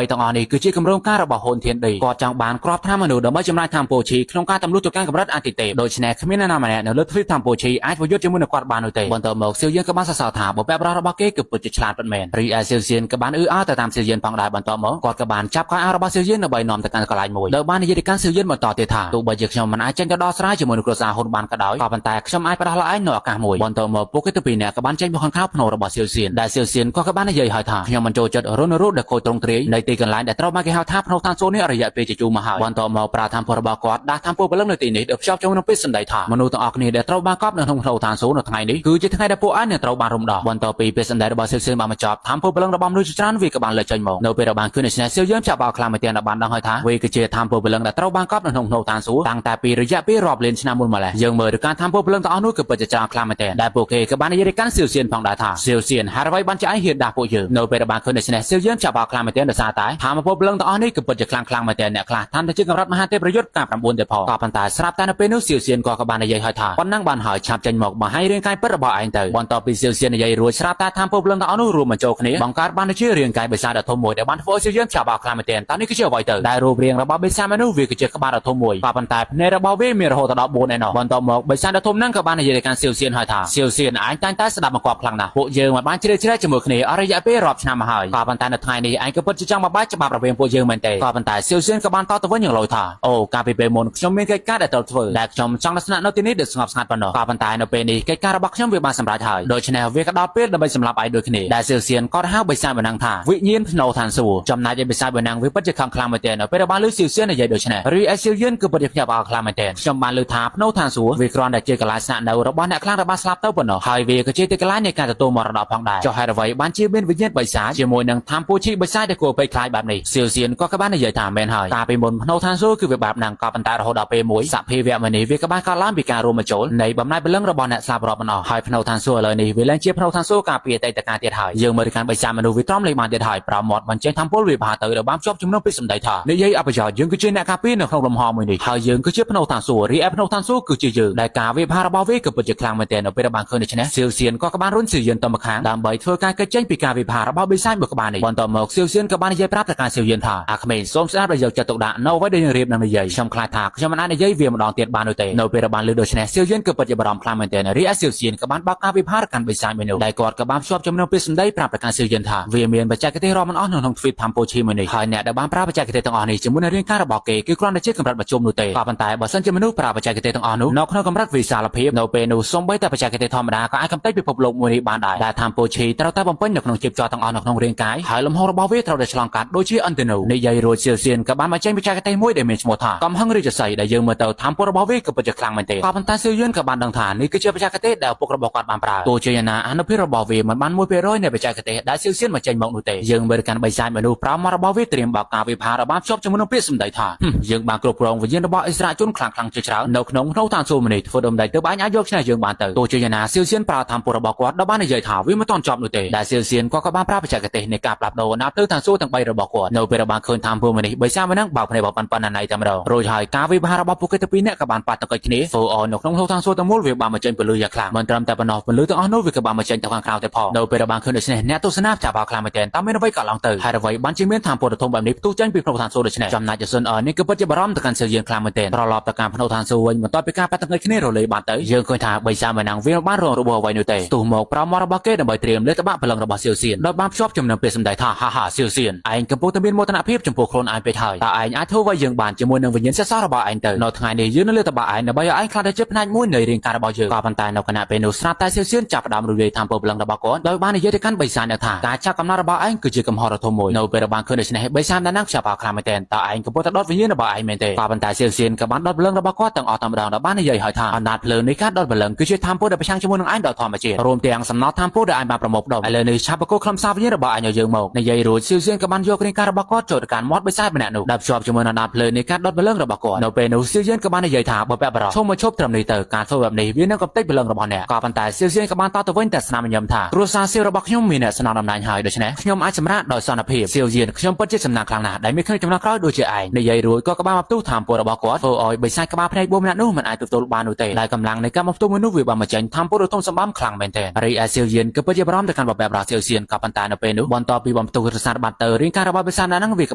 ้ตรงอันนี้คือจีกำรงการระบาดโฮนเทียนดีก็จังบานกรอบทำมนุษย์ดำไม่จำได้ทำโปชีโครงการตำรวจตัวการกำรัดอาติเตโดยชนะขมิ้นนามันแนในเลือดที่ทำโปชีอาจประยุทธ์จมูกกวาดบานโดยเตบนตัวหมกเซียวเยี่ยงกระบานสาวถามแบบระบาดเก๋กับปุจฉลาดเป็นเมนรีแอเซียเซียนกระบานแต่ตามเซียวเยี่ยงปังได้บนตัวหมกกอดกระบานจับข้าระบาดเซียวเยี่ยงในใบนอมแต่การกลายมวยเดิมบ้านในยการเซียวเยี่ยงบนต่อเตถาตัวใบเยือกชมมันอาจจะดอสไลจมูกกระซาฮนบานกระดอยก่อบันแตกชมไอประหลาดหนอกกามวยบนตัวหมกปุกตปีเนี่ยกระบานเจนบุคคลข้าวพนระบาดเซียวเซียนได้เซียวเซียนก็กระบานในใหญ่หายถายังมันโจจัดรุ่นรุ่นเด็กโคตรงเตรีในตีกันหลายแต่เรามาเกี่ยวทับพนทางโซนี่อริยะเปจิจูมาหายบนตัวหมกปราทำพรบกอดได้ทำพวกเปลือกในตีนี้เด็กชอบจมูกพิษสันได้ถามนุษย์ต้องออกนี่เด็กเราบางกอบในทงเราทางโซนทางนี้คือจะทั้งไงเด็กพวกอันเนี่ยเราบางรมดอกบนตัวปีพิษสันได้ระบาดเซียวเซียนมาจอบทำพวกเปลือกระบำด้วยจานวีกับบานเลยใจหมกโนเประบางคือในชนะเซียวเยี่ยมจับบาคลามเตียนระบานดังหอยท้าวีกเจียทำพวกเปลือกแต่เราบางกอบในทงเราทางโซตั้งแต่ปีระยะปีรอบเลียนชนะมุลมาแล้วยังเมื่อการทำพวกเปลือกต่ออนุกับปัจจัยคลามเตียนได้โปเกกับบานในยการเซียวเซียนพังดาถาเซียวเซียนหาไว้บันใจเหตุดาโปเยโนเประบางคือในชนะเซียวเยี่ยมจับบาคลามเตียนเดซาตายทำพวกเปลือกต่ออนุกับปัจจัยคลามเตียนเนี่ยคลาท่านจะจึงรับมหาเทพประยุทธ์การประมูลเดพอต่อพันตาสลับตาเป็นนุเซียวเซียนก็กับบานในยัยหอยถาวันนั่งบานหอยชับจันหมกมาให้เรื่องการเปิดระบายอันเตอร์บอลต่อปีเซียวเซียนในยัยรวยสลับตาทำพวกเปลือกต่ออนุรวมมันโจคนี้บังการบานในชื่อเรื่องการเบซ่าดาทมวยแต่บานโฟเซียวเยี่ยมจับบาคลามเตียนตอนนี้ก็เชื่อไว้เตอร์ได้รูปเรียงระบายเบซ่าเมนูวิกเจกับบานดาทมวยต่อพันตาในระบายเวมีระหดดอกโบนแน่นอนบอลต่อหมกเบซ่าดาทมนั่งกับบานในยัยการเซียวเซียนหอยถาเซียวเซียนอันตั้งแต่สดับมากรอบพลังนะพวกเยอมาบ้านเชื่อจมูกนี้อารยะเป้รอบชนะมาหายต่อพันตาในไทยนี้อันก็เปิดจังมาบ้านจะมาประเวณพวกเยอมันเตะต่อพันตาเซียวเซียนกับบานต่อตะวันอย่างลอยถาโอ้การไปเป็นมนชมมีใกล้ๆแต่ตัวเฟื่อแต่ชมจังลักษณะนตินี้เดือดสงบสงัดปนต่อพันตาในเป็นนี้ใกล้ๆระบักชมเวบานสำหรับไทยโดยชนะเวกดอเป็ดโดยสำหรับไอโดยขณีได้เซียวเซียนก็ห้าวใบซาบนังถาวิญญาณพนอทานสู่จำนายใบซาบนังวิปัจจคังคลามเตนเป็นบ้านลือเซียวเซียนในใหญ่โดยชนะรีไอเซียวเย็นคือปฏิพยาบาคลามเตนชมบ้านลือถาพนอทานสู่วิกรอนได้เจอกลายสนะในระบ้านในคลางระบาสลับเต้าปนไฮเวก็เจติกลายในการตัวมรดกพังได้จะให้ระไว้บ้านเชี่ยเป็นวิญญาณใบซาเชี่ยมวยนังทำผู้ชี้ใบซาได้กลัวไปคลายแบบนี้เซียวเซียนก็กับบ้านในใหญ่ถามเมนหายตาไปบนพนอทานสู่คือแบบนางกาปันตาเราดาเปมวยสัพเพเวมันนี้วิกบ้านคาล้ามปีการรวมโจลในบำนายเป็นเรื่องระบอนเนี่ยสลับรอบมันออกให้พนอทานสู่เลยนี่เวลาเชี่ยพนอทานสู่กาเปียแต่ตะการเตียถ่ายยังบริการใบซามนูวิตรอมเลยมาเตียถ่ายปราหมดมันเจงทำผู้วิบาเตอร์เดบ้ามชอบจุ่มน้ำพิสมได้ถ่ายในยัยอภิชายังก็เชื่อในคาปีนของลมหอมมือนี่หายยังก็เชื่อพนอทานสู่รีแอพนอทานสู่คือเชื่อได้กาวิบาระบาวิกับปัจจัยคลางมาเตียนเป็นระบางคืนในชนะเซียวเซียนก็กับบ้านรุ่นสื่อยันตอมค้างดามใบเทือการกระเจงปีกาวิบาระบาวิไซบุกบานนี่บอลต่อหมกเซียวเซียนกับบ้านในยัยปราบตะการเซียวยันถ่ายอาคเมนส้มสะอาดประโยชน์จะตกด่านโนไว้ได้ยังเรียบนำในยัยชมคลายถากชมมันในยัยเวียมดองเตียนบานโดยเตโนเป็นระบางลือโดยชนะเซียวยันกับปัจจัยบารมคลางมาเตียนรีแอเซียวเซียนกับบ้านบักกาวิบาระการวิไซเมนูได้กอดกับบ้านชอบจำนวนพิสมได้ปราบตะการเซียวยันถ่ายเวียเมียนปัจจัยกระเทรอมันอ้อนของฟิตทำโปชีมือนี่หายเนี่ยได้บ้านปราบปัจจัยกระเทต้องอ่อนนี่จมุนในเรื่องการระบอกเกย์คือกรอนในเช็คกำรัดประชุมนูเตปาปันตายบอสันจะมนุษย์ปราบปัจจัยกระเทต้องอ่อนนูนอกนอกกำรัดวิสารพิบโนเปนูสมใบแต่ปัจจัยกระเทธรรมดาก็ไอ้คำเต้พิภพโลกมือนี่บานได้ทำโปชีแต่เราตาบอมเปิ้ลนอกนองจีบจอต้องอ่อนนอกนองเรียงกายหายลมหงระบาเวทเราได้ฉลองกัดโดยชื่ออันเตนูในใยโรเซียเซียนกับบ้านมาเจนปัจจัยกระเทมวยเดเมจโมธากำหังริจะใส่ได้ยังเมื่อเตาทำปรบาเวกับปัจจัยคลังมันเตปาปันตายเซียยืนกับบ้านดังฐานนี่ก็เชื่อปัจจัยกระเทดาวปกระบอกกัดบานปลาตัวเจียนาอันพิระบาเวมันบ้านมวยเปร้อยในปัจจัยกระเทได้เซียเซียนมาเจนมองนูเตยังบริการใบไซเมนูพร้อมมาระบาเวเตรียมบอกกาวิภาระบ้าชอบจำนวนพิสมได้ถ่ายังบางกรุบกรองวิญญาณระบาอิสระจนคลังเฉาๆนกนงเท่าทางโซมันนี่ฟดมได้เตบ้านยกชนะยังบานเตตัวเจียนาเซียเซียนปลาทำปรบอกกัดบ้านในใหญ่ถ่าวิมาตอนจอบนูเตได้เซียเซียนก็กับบ้านปลาปัจจัยกระเทในการปรับโดนับเตอร์ทางโซทั้งใบระบอกกัดโนเประบางคืนทำพวกมันนี่ใบไซมานั่งบอกในบอกปันในจำเราโรยหายกาวิภาระบาปุกเตปีเนี่ยกับบานปัดตะกนี้โฟออนกนงเท่าทางโซตั้งมูลวิบามาเจนเปลือยคลางมันตรำแต่ปนอมันลือตั้งอ้อนวิกับบามาเจนตะวันคราวแต่พอโนเประบางคืนเดชเนเนี่ยตัวสนาบจับบาคลางมาเจนตามไม่นไว้กับลองเตอร์ให้ระไว้บัญชีเมียนทำปวดทงแบบนี้ตู้เจนปีพระทางโซเดชเนจำนายจะส่วนนี่ก็ปัจจุบันตะการเสียยืนคลางมาเจนรอรอบตะการพนทางโซวันมันต่อไปการปัดตะกี้นี่เราเลยบานเตอร์ยังเคยถ่ายใบซามานังเวียนบ้านรองระบบไว้นูเตตู่หมกพร้อมมรบเกตใบเตรียมเลตบ้าพลังระบาเซียวเซียนโดยบ้าชอบจำนำเป็นสมได้ท่าฮ่าเซียวเซียนไอ้กับพวกตะบินโมตนาเพียบจมพวกโคลนไอไปถ่ายแต่ไอ้อาเท่าไว้ยังบาน បានជាមួយនឹងវិញ្ញាណសេះសរបស់ឯងទៅនៅថ្ងៃនេះយើងនឹងលើតបឯងដើម្បីឲ្យឯងខ្លាចទៅជាផ្នែកមួយនៃរាងកាយរបស់យើងក៏ប៉ុន្តែនៅគណៈពេលនោះស្រាប់តែសៀវសៀនចាប់ផ្ដើមរំលាយធម៌ពលព្រលឹងរបស់គាត់ដោយបាននិយាយទៅកាន់បិសាចថាការចាប់កំណត់របស់ឯងគឺជាកំហុសដ៏ធំមួយនៅពេលបានឃើញដូច្នេះបិសាចដែលនឹងចាប់បោកខ្លាំងមែនទែនតើឯងកំពុងតែដុតវិញ្ញាណរបស់ឯងមែនទេក៏ប៉ុន្តែសៀវសៀនក៏បានដុតព្រលឹងរបស់គាត់ទាំងអស់តែម្ដងដែលបាននិយាយឲ្យថាអំណាចភ្លើងនៃការដុតព្រលឹងគឺជាធម៌ពលដែលប្រឆាំងជាមួយនឹងឯងដោយធម្មជាតិរួមទាំងសំណល់ធម៌ពលដែលឯងបានប្រមូលផ្ដុំឥឡូវនេះឆាប់បកគោខ្លឹមសារវិញ្ញាណរបស់ឯងឲ្យយើងមកនិយាយរួចសៀវសៀនក៏បានយករាងកាយរបស់គាត់ចូលទៅកាន់មាត់បិសាចម្នាក់នោះដែលភ្ជាប់ជាមួយនឹងអំណាចភ្លើងនៃការដុតព្រលឹងរបស់គាត់នៅពេលនោះសៀវសៀនក៏បាននិយាយថាបើពាក់បរោះឈុំមកឈប់ត្រឹមនេះទៅការធ្វើបែបនេះវានឹងកំទេចព្រលឹងរបស់អ្នកក៏ប៉ុន្តែសៀវសៀនក៏បានតទៅវិញតែស្នាមញញឹមថាគ្រួសារសៀវរបស់ខ្ញុំមានអ្នកស្នងតំណែងហើយដូច្នេះខ្ញុំអាចសម្រាប់ដោយសន្តិភាពសៀវសៀនខ្ញុំពិតជាសំណាងខ្លាំងណាស់ដែលមានខ្ញុំចំណងក្រោយដូចជាឯងនិយាយរួចក៏បានមកផ្ទុះធម៌ពលរបស់គាត់ធ្វើឲ្យបិសាចក្បាលភ្នែក4ម្នាក់នោះមិនអាចទទួលបាននោះទេដែលកម្លាំងនៃការមកផ្ទុះមួយនោះវាបានមកចេញធម៌ពលដ៏ធំសម្បើមខ្លាំងមែនទែនរីឯសៀវសៀនក៏ពិតជាបារម្ភទៅកាន់បបៈបរោះសៀវសៀនក៏ប៉ុន្តែនៅពេលនោះបន្ទាប់ពីបំផ្ទុះរសារបាត់ទៅរាងកាយរបស់បិសាចហ្នឹងវាក៏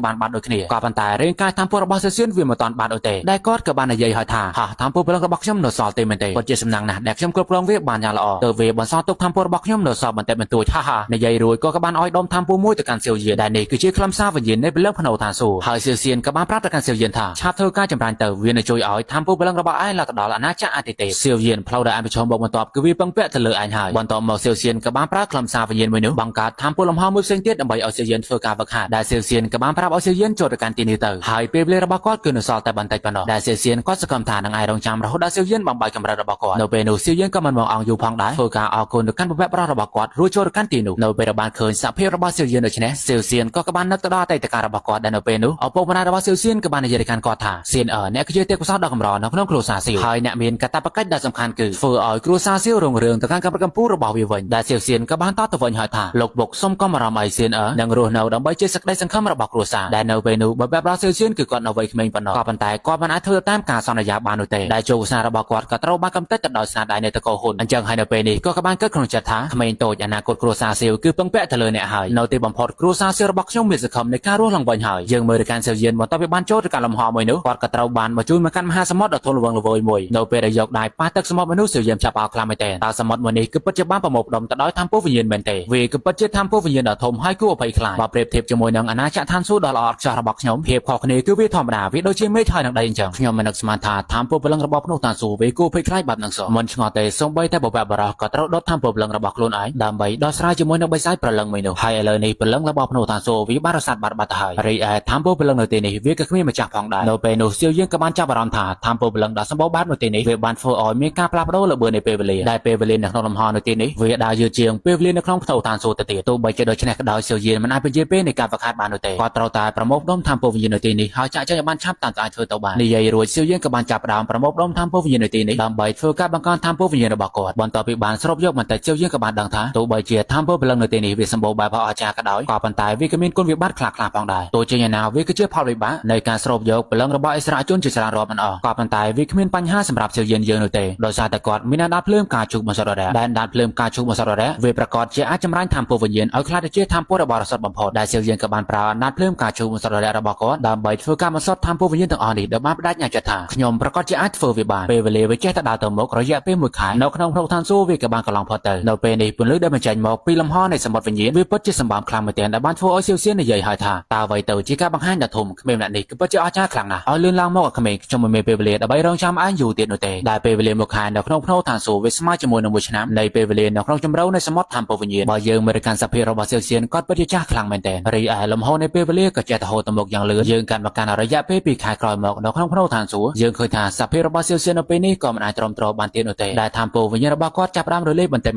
បានបាត់ដូចគ្នាក៏ប៉ុន្តែរាងកាយធម៌ពលរបស់សៀវសៀនវាមិនតាន់បាត់ដូចទេដែលគាត់ក៏បាននិយាយឲ្យថាធម៌ពលព្រលឹងរបស់ខ្ញុំនៅសល់ទេមែនទេពិតជាសំណាងណាស់ដែលខ្ញុំគ្រប់គ្រងវាបានយ៉ាងល្អទៅវាបន្សល់ទុកធម៌ពលរបស់ខ្ញុំនៅសល់បន្តិចបន្តួចនិយាយរួចក៏បានឲ្យដុំធម៌ពលមួយទៅកាន់សៀវយានដែលនេះគឺជាខ្លឹមសារវិញ្ញាណនៃព្រលឹងភ្នោឋានសួគ៌ហើយសៀវសៀនក៏បានប្រាប់ទៅកាន់សៀវយានថាឆាប់ធ្វើការចម្រាញ់ទៅវានឹងជួយឲ្យធម៌ពលព្រលឹងរបស់ឯងឡើងទៅដល់អាណាចក្រអាទិទេពសៀវយានផ្លូវដែលឯងប្រឈមមុខបន្ទាប់គឺវាពឹងពាក់ទៅលើឯងហើយបន្ទាប់មកសៀវសៀនក៏បានប្រើខ្លឹមសារវិញ្ញាណមួយនោះបង្កើតធម៌ពលលំហមួយផ្សេងទៀតដើម្បីឲ្យសៀវយានធ្វើការវឹកហាត់ដែលសៀវសៀនក៏បានប្រាប់ឲ្យសៀវយានចូលទៅកាន់ទីនេះទៅហើយពេលវេលារបស់គាត់គឺនៅសល់តែបន្តិចប៉ុណ្ណោះដែលសៀវសៀនគាត់សង្ឃឹមថានឹងអាចរងចាំរហូតដល់សៀវយានបំបីកម្រិតរបស់គាត់នៅពេលនោះសៀវយានក៏មិនមកអង្គយូរផងដែរធ្វើការអរគុណទៅកាន់បបៈបរោះរបស់គាត់រួចចូលទៅកាន់ទីនោះនៅពេលបានឃើញសភាពរបស់សៀវយានដូច្នេះសៀវសៀនក៏បាននឹកទៅដល់អតីតកាលរបស់គាត់ដែលនៅពេលនោះឪពុកម្ដាយរបស់សៀវសៀនក៏បាននិយាយទៅកាន់គាត់ថាសៀនអ្នកគឺជាទេពកោសល្យដ៏កម្រនៅក្នុងគ្រួសារសៀវហើយអ្នកមានកាតព្វកិច្ចដ៏សំខាន់គឺធ្វើឲ្យគ្រួសារសៀវរុងរឿងទៅកាន់កម្រិតកំពូលរបស់វាវិញដែលសៀវសៀនក៏បានតបទៅវិញហើយថាលោកបុកសុំកុំអារម្មណ៍ឲ្យសៀននឹងរស់នៅដើម្បីជាសេចក្តីសង្ឃឹមរបស់គ្រួសារដែលនៅពេលនោះបបៈបរោះសៀវសៀនគឺគាត់នៅវ័យក្មេងប៉ុណ្ណោះក៏ប៉ុន្តែគាត់មិនអាចធ្វើតាមការសន្យាបាននោះទេដែលជោគវាសនារបស់គាត់ក៏ត្រូវបានកំទេចទៅដោយស្នាដៃនៃតកូលហ៊ុនអញ្ចឹងហើយនៅពេលនេះក៏បានកើតក្នុងចិត្តថាក្មេងតូចអនាគតគ្រួសារសៀវគឺពឹងពាក់ទៅលើអ្នកហើយនៅទីបំផុតគ្រួសារសៀវរបស់ខ្ញុំមានសង្ឃឹមនៃការរស់ឡើងវិញហើយយើងមើលទៅកាន់សៀវយានបន្ទាប់ពីបានចូលទៅកាន់លំហមួយនោះគាត់ក៏ត្រូវបានមកជួយមកកាន់មហាសមុទ្រដ៏ធំល្វឹងល្វើយមួយនៅពេលដែលយកដៃប៉ះទឹកសមុទ្រមួយនោះសៀវយានចាប់អោខ្លាំងមែនទែនតើសមុទ្រមួយនេះគឺពិតជាបានប្រមូលផ្ដុំទៅដោយធម៌ពលវិញ្ញាណមែនទេវាគឺពិតជាធម៌ពលវិញ្ញាណដ៏ធំហើយគួរអភ័យខ្លាចបើប្រៀបធៀបជាមួយនឹងអាណាចក្រឋានសួគ៌ដ៏ល្អឥតខ្ចោះរបស់ខ្ញុំភាពខុសគ្នាគឺវាធម្មតាវាដូចជាមេឃហើយនឹងដីអញ្ចឹងខ្ញុំមិននឹកស្មានថាធម៌ពលព្រលឹងរបស់ភ្នោះឋានសួគ៌វាគួរអភ័យខ្លាចបែបហ្នឹងសោះមិនឆ្ងល់ទេសូម្បីតែបបៈបរោះក៏ត្រូវដុតធម៌ពលព្រលឹងរបស់ខ្លួនឯងដើម្បីដោះស្រាយជាមួយនឹងបិសាចព្រលឹងមួយនោះហើយឥឡូវនេះព្រលឹងរបស់ភ្នោះឋានសួគ៌វាបានរសាត់បាត់ទៅហើយរីឯធម៌ពលព្រលឹងនៅទីនេះវាក៏គ្មានម្ចាស់ផងដែរនៅពេលនោះសៀវយើងក៏បានចាប់អារម្មណ៍ថាធម៌ពលព្រលឹងដ៏សម្បូរបែបនៅទីនេះវាបានធ្វើឲ្យមានការផ្លាស់ប្ដូរលើបឿននៃពេលវេលាដែលពេលវេលានៅក្នុងលំហនៅទីនេះវាដើរយឺតជាងពេលវេលានៅក្នុងភ្នោះឋានសួគ៌ទៅទៀតទោះបីជាដូច្នេះក៏ដោយសៀវយានមិនអាចពន្យាពេលនៃការវឹកហាត់បាននោះទេគាត់ត្រូវតែប្រមូលផ្ដុំធម៌ពលវិញ្ញាណនៅទីនេះហើយចាក់ចែងឲ្យបានឆាប់តាមតែអាចធ្វើទៅបាននិយាយរួចសៀវយានក៏បានចាប់ផ្ដើមប្រមូលផ្ដុំធម៌ពលវិញ្ញាណនៅទីនេះដើម្បីធ្វើការបង្កើនធម៌ពលវិញ្ញាណរបស់គាត់បន្ទាប់ពីបានស្រូបយកបន្តិចសៀវយានក៏បានដឹងថាទោះបីជាធម៌ពលព្រលឹងនៅទីនេះវាសម្បូរបែបអស្ចារ្យក៏ដោយក៏ប៉ុន្តែវាក៏មានគុណវិបត្តិខ្លះៗផងដែរទោះជាយ៉ាងណាវាគឺជាផលវិបាកនៃការស្រូបយកព្រលឹងរបស់អិសរាជជនជាច្រើនរាប់មិនអស់ក៏ប៉ុន្តែវាគ្មានបញ្ហាសម្រាប់សៀវយានយើងនោះទេដោយសារតែគាត់មានអណ្ដាតភ្លើងការជុកបន្សុទ្ធរយៈដែលអណ្ដាតភ្លើងការជុកបន្សុទ្ធរយៈវាប្រកាសជាអាចចម្រាញ់ធម៌ពលវិញ្ញាណឲ្យខ្លាចទៅជាធម៌ពលរបស់រស័តបំផុតដែលសៀវយានក៏បានប្រើអណ្ដាតភ្លើងការជុកបន្សុទ្ធរយៈរបស់គាត់ដើម្បីធ្វើការបន្សុទ្ធធម៌ពលវិញ្ញាណទាំងអស់នេះដោយបានបដិញ្ញាចិត្តថាខ្ញុំប្រកាសជាអាចធ្វើវាបានពេលវេលាវាចេះតែដើរទៅមុខរយៈពេល1ខែនៅក្នុងភ្នោះឋានសួគ៌វាក៏បានកន្លងផុតទៅនៅពេលនេះពន្លឺដែលបញ្ចេញមកពីលំហនៃសមុទ្រវិញ្ញាណវាពិតជាសម្បំខ្លាំងមែនទែនដែលបានធ្វើឲ្យសៀវសៀននិយាយហើយថាតើអ្វីទៅជាការបង្ហាញដ៏ធំក្មេងម្នាក់នេះគឺពិតជាអស្ចារ្យខ្លាំងណាស់ឲ្យលឿនឡើងមកឲ្យក្មេងខ្ញុំមិនមានពេលវេលាដើម្បីរងចាំឯងយូរទៀតនោះទេដែលពេលវេលា1ខែនៅក្នុងភ្នោះឋានសួគ៌វាស្មើជាមួយនឹង1ឆ្នាំនៃពេលវេលានៅក្នុងជម្រៅនៃសមុទ្រធម៌ពលវិញ្ញាណបើយើងមើលកាន់សភាពរបស់សៀវសៀនគាត់ពិតជាចាស់ខ្លាំងមែនទែនរីឯលំហនៃពេលវេលាក៏ចេះតែហូរទៅមុខយ៉ាងលឿនយើងកាន់មកកាន់រយៈពេល2ខែក្រោយមកនៅក្នុងភ្នោះឋានសួគ៌យើងឃើញថាសភាពរបស់សៀវសៀននៅពេលនេះក៏មិនអាចទ្រាំទ្របានទៀតនោះទេដែលធម៌ពលវិញ្ញាណរបស់គាត់ចាប់ផ្ដើមរលាយបន្តិចម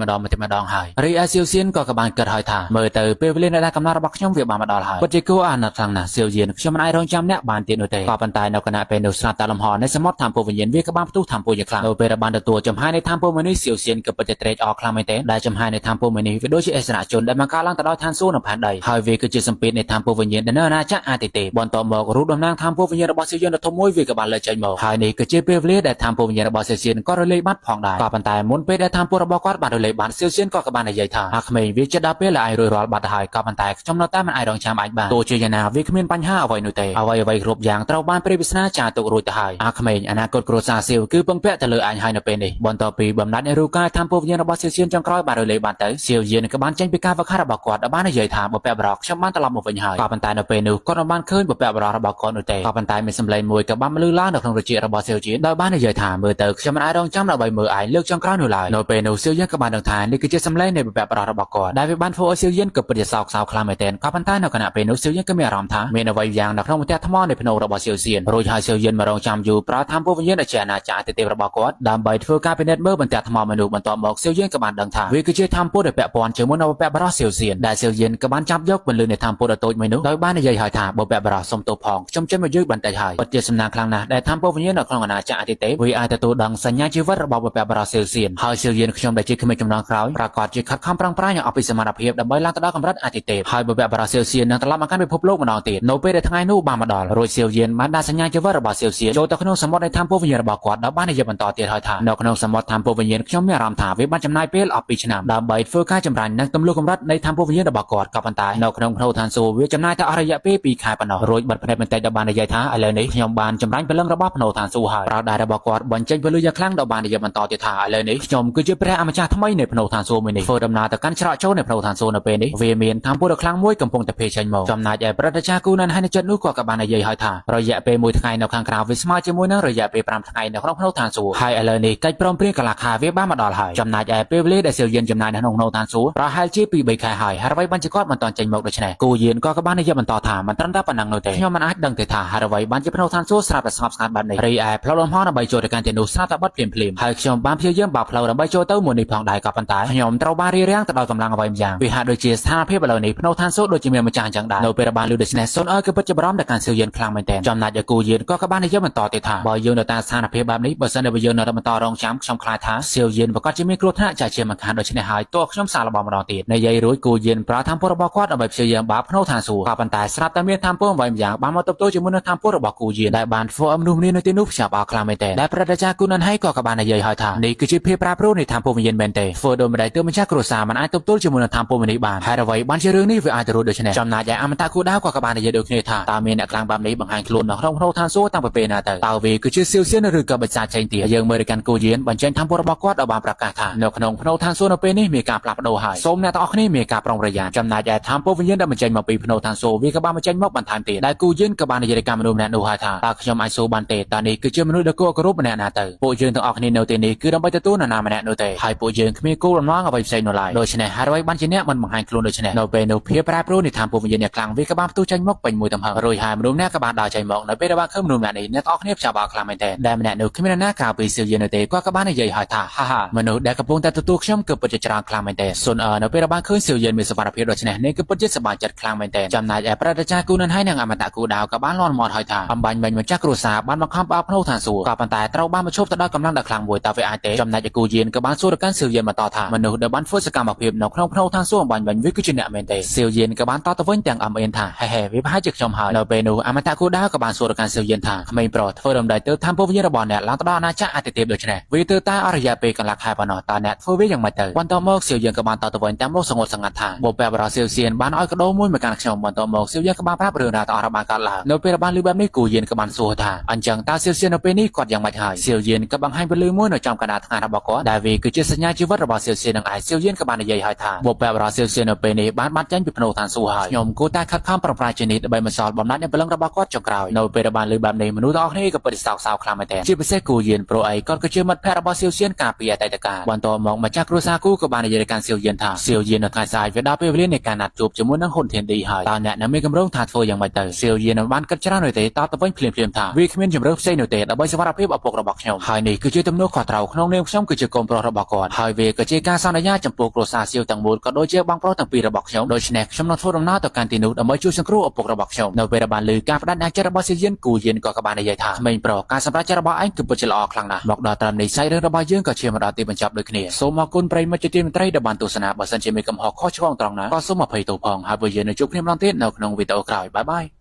្ដងហើយរីឯសៀវសៀនក៏បានគិតហើយថាមើលទៅពេលវេលាដែលកំណត់របស់ខ្ញុំវាបានមកដល់ហើយពិតជាគួរអាណិតខ្លាំងណាស់សៀវសៀនខ្ញុំមិនអាចរងចាំអ្នកបានទៀតនោះទេក៏ប៉ុន្តែនៅគណៈពេលនោះស្រាប់តែលំហនៃសមុទ្រធម៌ពលវិញ្ញាណវាក៏បានផ្ទុះធម៌ពលយ៉ាងខ្លាំងនៅពេលបានទទួលចំហាយនៃធម៌ពលមួយនេះសៀវសៀនក៏ពិតជាត្រេកអរខ្លាំងមែនទែនដែលចំហាយនៃធម៌ពលមួយនេះវាដូចជាអិសរាជជនដែលបានកើតឡើងទៅដោយឋានសួគ៌នៅផែនដីហើយវាគឺជាសម្ពាធនៃធម៌ពលវិញ្ញាណដែលនៅអាណាចក្រអាទិទេពបន្តមករូបតំណាងធម៌ពលវិញ្ញាណរបស់សៀវសៀនដ៏ធំមួយវាក៏បានលើកចេញមកហើយនេះគឺជាពេលវេលាដែលធម៌ពលវិញ្ញាណរបស់សៀវសៀនក៏រលាយបាត់ផងដែរក៏ប៉ុន្តែមុនពេលដែលធម៌ពលរបស់គាត់បានរលាយបាត់សៀវសៀនក៏បាននិយាយថាអាក្មេងវាជិតដល់ពេលដែលឯងរួចរាល់បាត់ទៅហើយក៏ប៉ុន្តែខ្ញុំនៅតែមិនអាចរងចាំឯងបានទោះជាយ៉ាងណាវាគ្មានបញ្ហាអ្វីនោះទេអ្វីគ្រប់យ៉ាងត្រូវបានព្រះវិស្នាចារទុករួចទៅហើយអាក្មេងអនាគតគ្រួសារសៀវគឺពឹងពាក់ទៅលើឯងហើយនៅពេលនេះបន្ទាប់ពីបំណាច់នៃរូបកាយធម៌ពលវិញ្ញាណរបស់សៀវសៀនចុងក្រោយបានរលាយបាត់ទៅសៀវយានក៏បានចេញពីការវឹកហាត់របស់គាត់ដែលបាននិយាយថាបពៈបរោះខ្ញុំបានត្រឡប់មកវិញហើយក៏ប៉ុន្តែនៅពេលនោះគាត់មិនបានឃើញបពៈបរោះរបស់គាត់នោះទេ ក៏ប៉ុន្តែមានសម្លេងមួយក៏បានមកលឺឡើងនៅក្នុងរជ្ជៈរបស់សៀវយៀនដោយបាននិយាយថាមើលទៅខ្ញុំមិនអាចរងចាំដើម្បីមើលឯងលើកចុងក្រោយនោះឡើយនៅពេលនោះសៀវយៀនក៏បានដឹងថានេះគឺជាសម្លេងនៃបុព្វបុរសរបស់គាត់ដែលវាបានធ្វើឲ្យសៀវយៀនក៏ពិតជាសោកសៅខ្លាំងមែនទែនក៏ប៉ុន្តែនៅខណៈពេលនោះសៀវយៀនក៏មានអារម្មណ៍ថាមានអ្វីយ៉ាងនៅក្នុងផ្ទះថ្មនៃភ្នូររបស់សៀវយៀនរួចហើយសៀវយៀនមករងចាំយូរប្រើតាមពុវិញ្ញាណដែលជាអាណាចក្រអាទិទេពរបស់គាត់ដើម្បីធ្វើការពិនិត្យមើលបន្ទះថ្មមនុស្សបន្ទាប់មកសៀវយៀនក៏បានដឹងថាវាគឺជាធម្មពលដែលពាក់ព័ន្ធជាមួយនឹងបុព្វបុរសសៀវយៀនដែលសៀវយៀនក៏បានចាប់យកពន្លឺនៃធម្មពលដ៏តូចមួយនោះដោយបាននិយាយឲ្យថាបុព្វបុរសសុំទោសផងខ្ញុំចេញមកយឺតបន្តិចហើយពិតជាសំណាងខ្លាំងណាស់ដែលធម្មពលវិញ្ញាណនៅក្នុងអាណាចក្រអាទិទេពវាអាចទទួលដឹងសញ្ញាជីវិតរបស់បុព្វបុរសសៀវយៀនហើយសៀវយៀនខ្ញុំដែលជាក្មេងចំនួនក្រោយប្រកាសជាខិតខំប្រឹងប្រែងអស់ពីសមត្ថភាពដើម្បីឡើងទៅដល់កម្រិតអាទិទេពហើយបុព្វបុរសសៀវយៀននឹងត្រឡប់មកកាន់ពិភពលោកម្ដងទៀតនៅពេលដែលថ្ងៃនោះបានមកដល់រួចសៀវយៀនបានដាក់សញ្ញាជីវិតរបស់សៀវយៀនចូលទៅក្នុងសមុទ្រនៃធម្មពលវិញ្ញាណរបស់គាត់ដោយបាននិយាយបន្តទៀតហើយថានៅក្នុងសមុទ្រធម្មពលវិញ្ញាណខ្ញុំមានអារម្មណ៍ថាវាបានចំណាយពេលអស់2ឆ្នាំដើម្បីធ្វើការចម្រាញ់និងទម្លុះកម្រិតនៃធម្មពលវិញ្ញាណរបស់គាត់ក៏ប៉ុន្តែនៅក្នុងភ្នូឋានសួគ៌វាចំណាយតែអស់រយៈពេល2ខែប៉ុណ្ណោះរួចបិទភ្នែកបន្តិចដោយបាននិយាយថាឥឡូវនេះខ្ញុំបានចម្រាញ់ពលឹងរបស់ភ្នូឋានសួគ៌ហើយប្រដៅរបស់គាត់បញ្ចេញពលឺយ៉ាងខ្លាំងដោយបាននិយាយបន្តទៀតថាឥឡូវនេះខ្ញុំគឺជាព្រះអម្ចាស់ថ្មីនៃភ្នូឋានសួគ៌មួយនេះធ្វើដំណើរទៅកាន់ច្រកចូលនៃភ្នូឋានសួគ៌នៅពេលនេះវាមានធម្មពលដ៏ខ្លាំងមួយកំពុងតែភ័យចេញមកចំណែកឯប្រតិចាគូនៅហើយនៅចិត្តនោះគាត់ក៏បាននិយាយឲ្យថារយៈពេល1ថ្ងៃនៅខាងក្រៅវាស្មើជាមួយនឹងរយៈពេល5ថ្ងៃនៅក្នុងភ្នូឋានសួគ៌ហើយឥឡូវនេះកិច្ចព្រមព្រៀងកន្លះខែវាបានមកដល់ហើយចំណែកឯពេលវេលាដែលសៀវយៀនចំណាយនៅក្នុងភ្នូឋានសួគ៌ប្រហែលជា2-3ខែហើយហើយអ្វីបានជាគាត់មិនទាន់ចេញមកដូច្នេះគូយៀនក៏បាននិយាយបន្តថាមិនត្រឹមតែប៉ុណ្ណឹងនោះទេខ្ញុំមិនអាចដឹងទេថាហើយអ្វីបានជាភ្នូឋានសួគ៌ស្រាប់តែស្ងប់ស្ងាត់បែបនេះរីឯផ្លូវលំហដើម្បីចូលទៅកាន់ទីនោះស្រាប់តែបិទភ្លាមហើយខ្ញុំបានព្យាយាមបើកផ្លូវដើម្បីចូលទៅមួយនេះផងដែរក៏ប៉ុន្តែខ្ញុំត្រូវបានរារាំងទៅដោយកម្លាំងអ្វីម្យ៉ាងវាហាក់ដូចជាស្ថានភាពឥឡូវនេះភ្នូឋានសួគ៌ដូចជាមានម្ចាស់អញ្ចឹងដែរនៅពេលបានលឺដូច្នេះសូនអើយក៏ពិតជាបារម្ភដល់ការសៀវយៀនខ្លាំងមែនទែនចំណែកឯគូយៀនក៏បាននិយាយបន្តទៀតថាបើយើងនៅតាមស្ថានភាពបែបនេះបើសិនជាយើងនៅបន្តរងចាំខ្ញុំខ្លាចថាសៀវយៀនប្រកាសជាមានគ្រោះថ្នាក់ចាស់ជាមិនខានដូច្នេះហើយតួខ្ញុំសាកល្បងម្ដងទៀតនិយាយរួចគូយៀនប្រើធម្មពលរបស់គាត់ដើម្បីព្យាយាមបើកភ្នូឋានសួគ៌ក៏ប៉ុន្តែស្រាប់តែមានធម្មពលអ្វីម្យ៉ាងបានមកទប់ទល់ជាមួយនឹងធម្មពលរបស់គូយៀនដែលបានធ្វើឲ្យមនុស្សម្នានៅទីនោះភ្ញាក់ផ្អើលខ្លាំងមែនទែនដែលប្រតិចាគូនឹងហើយក៏បាននិយាយឲ្យថានេះគឺជាភាពប្រែប្រួលនៃធម្មពលវិញ្ញាណមែនទេធ្វើដូចម្ដេចទើបម្ចាស់គ្រួសារមិនអាចទប់ទល់ជាមួយនឹងធម្មពលនេះបានហើយអ្វីបានជារឿងនេះវាអាចទៅរួចដូច្នេះចំណែកឯអមតៈគូដៅក៏បាននិយាយដូចគ្នាថាតើមានអ្នកខ្លាំងបែបនេះបង្ហាញខ្លួននៅក្នុងភ្នូឋានសួគ៌តាំងពីពេលណាទៅតើវាគឺជាសៀវយៀនឬក៏បិសាចចេញទៀតយើងមើលទៅកាន់គូយៀនបញ្ចេញធម្មពលរបស់គាត់ឲ្យបានប្រកាសថានៅក្នុងភ្នូឋានសួគ៌នៅពេលនេះមានការផ្លាស់ប្ដូរហើយសូមអ្នកទាំងអស់គ្នាមានការប្រុងប្រយ័ត្នចំណែកឯធម្មពលវិញ្ញាណដែលបញ្ចេញមកពីភ្នូឋានសួគ៌វាក៏បានបញ្ចេញមកបន្ថែមទៀតដែលគូយៀនក៏បាននិយាយដល់មនុស្សម្នាក់នោះហើយថាតើខ្ញុំអាចសួរបានទេតើនេះគឺជាមនុស្សដ៏គួរគោរពម្នាក់ណាទៅពួកយើងទាំងអស់គ្នានៅទីនេះគឺដើម្បីទទួលនរណាម្នាក់នោះទេហើយពួកយើងគ្មានគោលបំណងអ្វីផ្សេងនោះឡើយដូច្នេះហើយអ្វីបានជាអ្នកមិនបង្ហាញខ្លួនដូច្នេះនៅពេលនោះភាពប្រែប្រួលនៃធម្មពលវិញ្ញាណខ្លាំងវាក៏បានផ្ទុះចេញមកពេញមួយទំហឹងរួចហើយមនុស្សម្នាក់ក៏បានដើរចេញមកនៅពេលដែលបានឃើញមនុស្សម្នាក់នេះអ្នកទាំងអស់គ្នាផ្សាបាល់ខ្លាំងមែនទែនដែលម្នាក់នោះគ្មាននរណាក្រៅពីសៀវយៀននោះទេគាត់ក៏បាននិយាយឲ្យថាហាហាមនុស្សដែលកំពុងតែទទួលខ្ញុំគឺពិតជាច្រើនខ្លាំងមែនទែនសុនអើនៅពេលដែលបានឃើញសៀវយៀនមានសុវត្ថិភាពដូច្នេះនេះគឺពិតជាសប្បាយចិត្តខ្លាំងមែនទែនចំណែកឯប្រតិចាគូនឹងហើយនឹងអមតៈគូដៅក៏បានលាន់មាត់ឲ្យថាអំបញ្ញមិញម្ចាស់គ្រួសារបានមកខំបោកភ្នូឋានសួគ៌ក៏ប៉ុន្តែត្រូវបានមកឈប់ទៅដល់កម្លាំងដ៏ខ្លាំងមួយតើវាអាចទេចំណែកឯគូយៀនក៏បានសួរទៅកាន់សៀវយៀនបន្តថាមនុស្សដែលបានធ្វើសកម្មភាពនៅក្នុងភ្នូឋានសួគ៌អំបញ្ញមិញវាគឺជាអ្នកមែនទេសៀវយៀនក៏បានតទៅវិញទាំងអំអៀនថាហេហេវាប្រហែលជាខ្ញុំហើយនៅពេលនោះអមតៈគូដៅក៏បានសួរទៅកាន់សៀវយៀនថាក្មេងប្រុសធ្វើដំណើរទៅធម្មពលវិញ្ញាណរបស់អ្នកឡើងទៅដល់អាណាចក្រអាទិទេពដូច្នេះវាទើបតែអស់រយៈពេលកន្លះខែប៉ុណ្ណោះតើអ្នកធ្វើវាយ៉ាងម៉េចទៅបន្ទាប់មកសៀវយៀនក៏បានតទៅវិញតាមនោះសង្កត់សង្កាត់ថាបុព្វបុរសសៀវយៀនបានឲ្យកដោមួយមកកាន់ខ្ញុំបន្ទាប់មកសៀវយៀនក៏បានប្រាប់រឿងរ៉ាវទាំងអស់របស់កើតឡើងនៅពេលបានឮបែបនេះគូយៀនក៏បានសួរថាអញ្ចឹងតើសៀវយៀននៅពេលនេះគាត់យ៉ាងម៉េចហើយសៀវយៀនក៏បង្ហាញពលឺមួយនៅចំកណ្ដាលថ្ងៃរបស់គាត់ដែលវាគឺជាសញ្ញាជីវិតរបស់សៀវយៀននឹងឯងសៀវយៀនក៏បាននិយាយឲ្យថាបុព្វបុរសសៀវយៀននៅពេលនេះបានបាត់ចេញពីភ្នូឋានសួគ៌ហើយខ្ញុំគួរតែខិតខំប្រឹងប្រែងជានិច្ចដើម្បីបន្សល់បំណាច់នៃពលឹងរបស់គាត់ចុងក្រោយនៅពេលបានឮបែបនេះមនុស្សទាំងអស់គ្នាក៏ពិតជាសោកសៅខ្លាំងមែនទែនជាពិសេសគូយៀនព្រោះអីគាត់ក៏ជាមិត្តភក្តិរបស់សៀវយៀនកាលពីអតីតកាលបន្ទាប់មកម្ចាស់គ្រួសារគូក៏បាននិយាយដល់កាន់សៀវយៀនថាសៀវយៀននៅថ្ងៃស្អែកវាដល់ពេលវេលានៃការណាត់ជួបជាមួយនឹងហ៊ុនធានឌីហើយតើអ្នកនៅមានកម្រងថាធ្វើយ៉ាងម៉េចទៅសៀវយៀនបានគិតច្រើននោះទេតទៅវិញភ្លាមថាវាគ្មានជំរឿផ្សេងនោះទេដើម្បីសុវត្ថិភាពឪពុករបស់ខ្ញុំហើយនេះគឺជាទំនួលខុសត្រូវក្នុងនាមខ្ញុំគឺជាកូនប្រុសរបស់គាត់ហើយវាក៏ជាការសន្យាចំពោះគ្រួសារសៀវទាំងមូលក៏ដូចជាបងប្រុសទាំងពីររបស់ខ្ញុំដូច្នេះខ្ញុំនឹងធ្វើដំណើរទៅកាន់ទីនោះដើម្បីជួយសង្គ្រោះឪពុករបស់ខ្ញុំនៅពេលបានឮការបដិញ្ញាចិត្តរបស់សៀវយៀនគូយៀនក៏បាននិយាយថាក្មេងប្រុសការសម្រេចចិត្តរបស់ឯងគឺពិតជាល្អខ្លាំងណាស់មកដល់ត្រឹមនេះសាច់រឿងរបស់យើងក៏ឈានមកដល់ទីបញ្ចប់ដូចគ្នាសូមអរគុណប្រិយមិត្តជាទីមេត្រីដែលបានទស្សនាបើសិនជាមានកំហុសខុសឆ្គងត្រង់ណាក៏សូមអភ័យទោសផងហើយពួកយើងនឹងជួបគ្នាម្ដងទៀតនៅក្នុងវីដេអូក្រោយបាយបាយ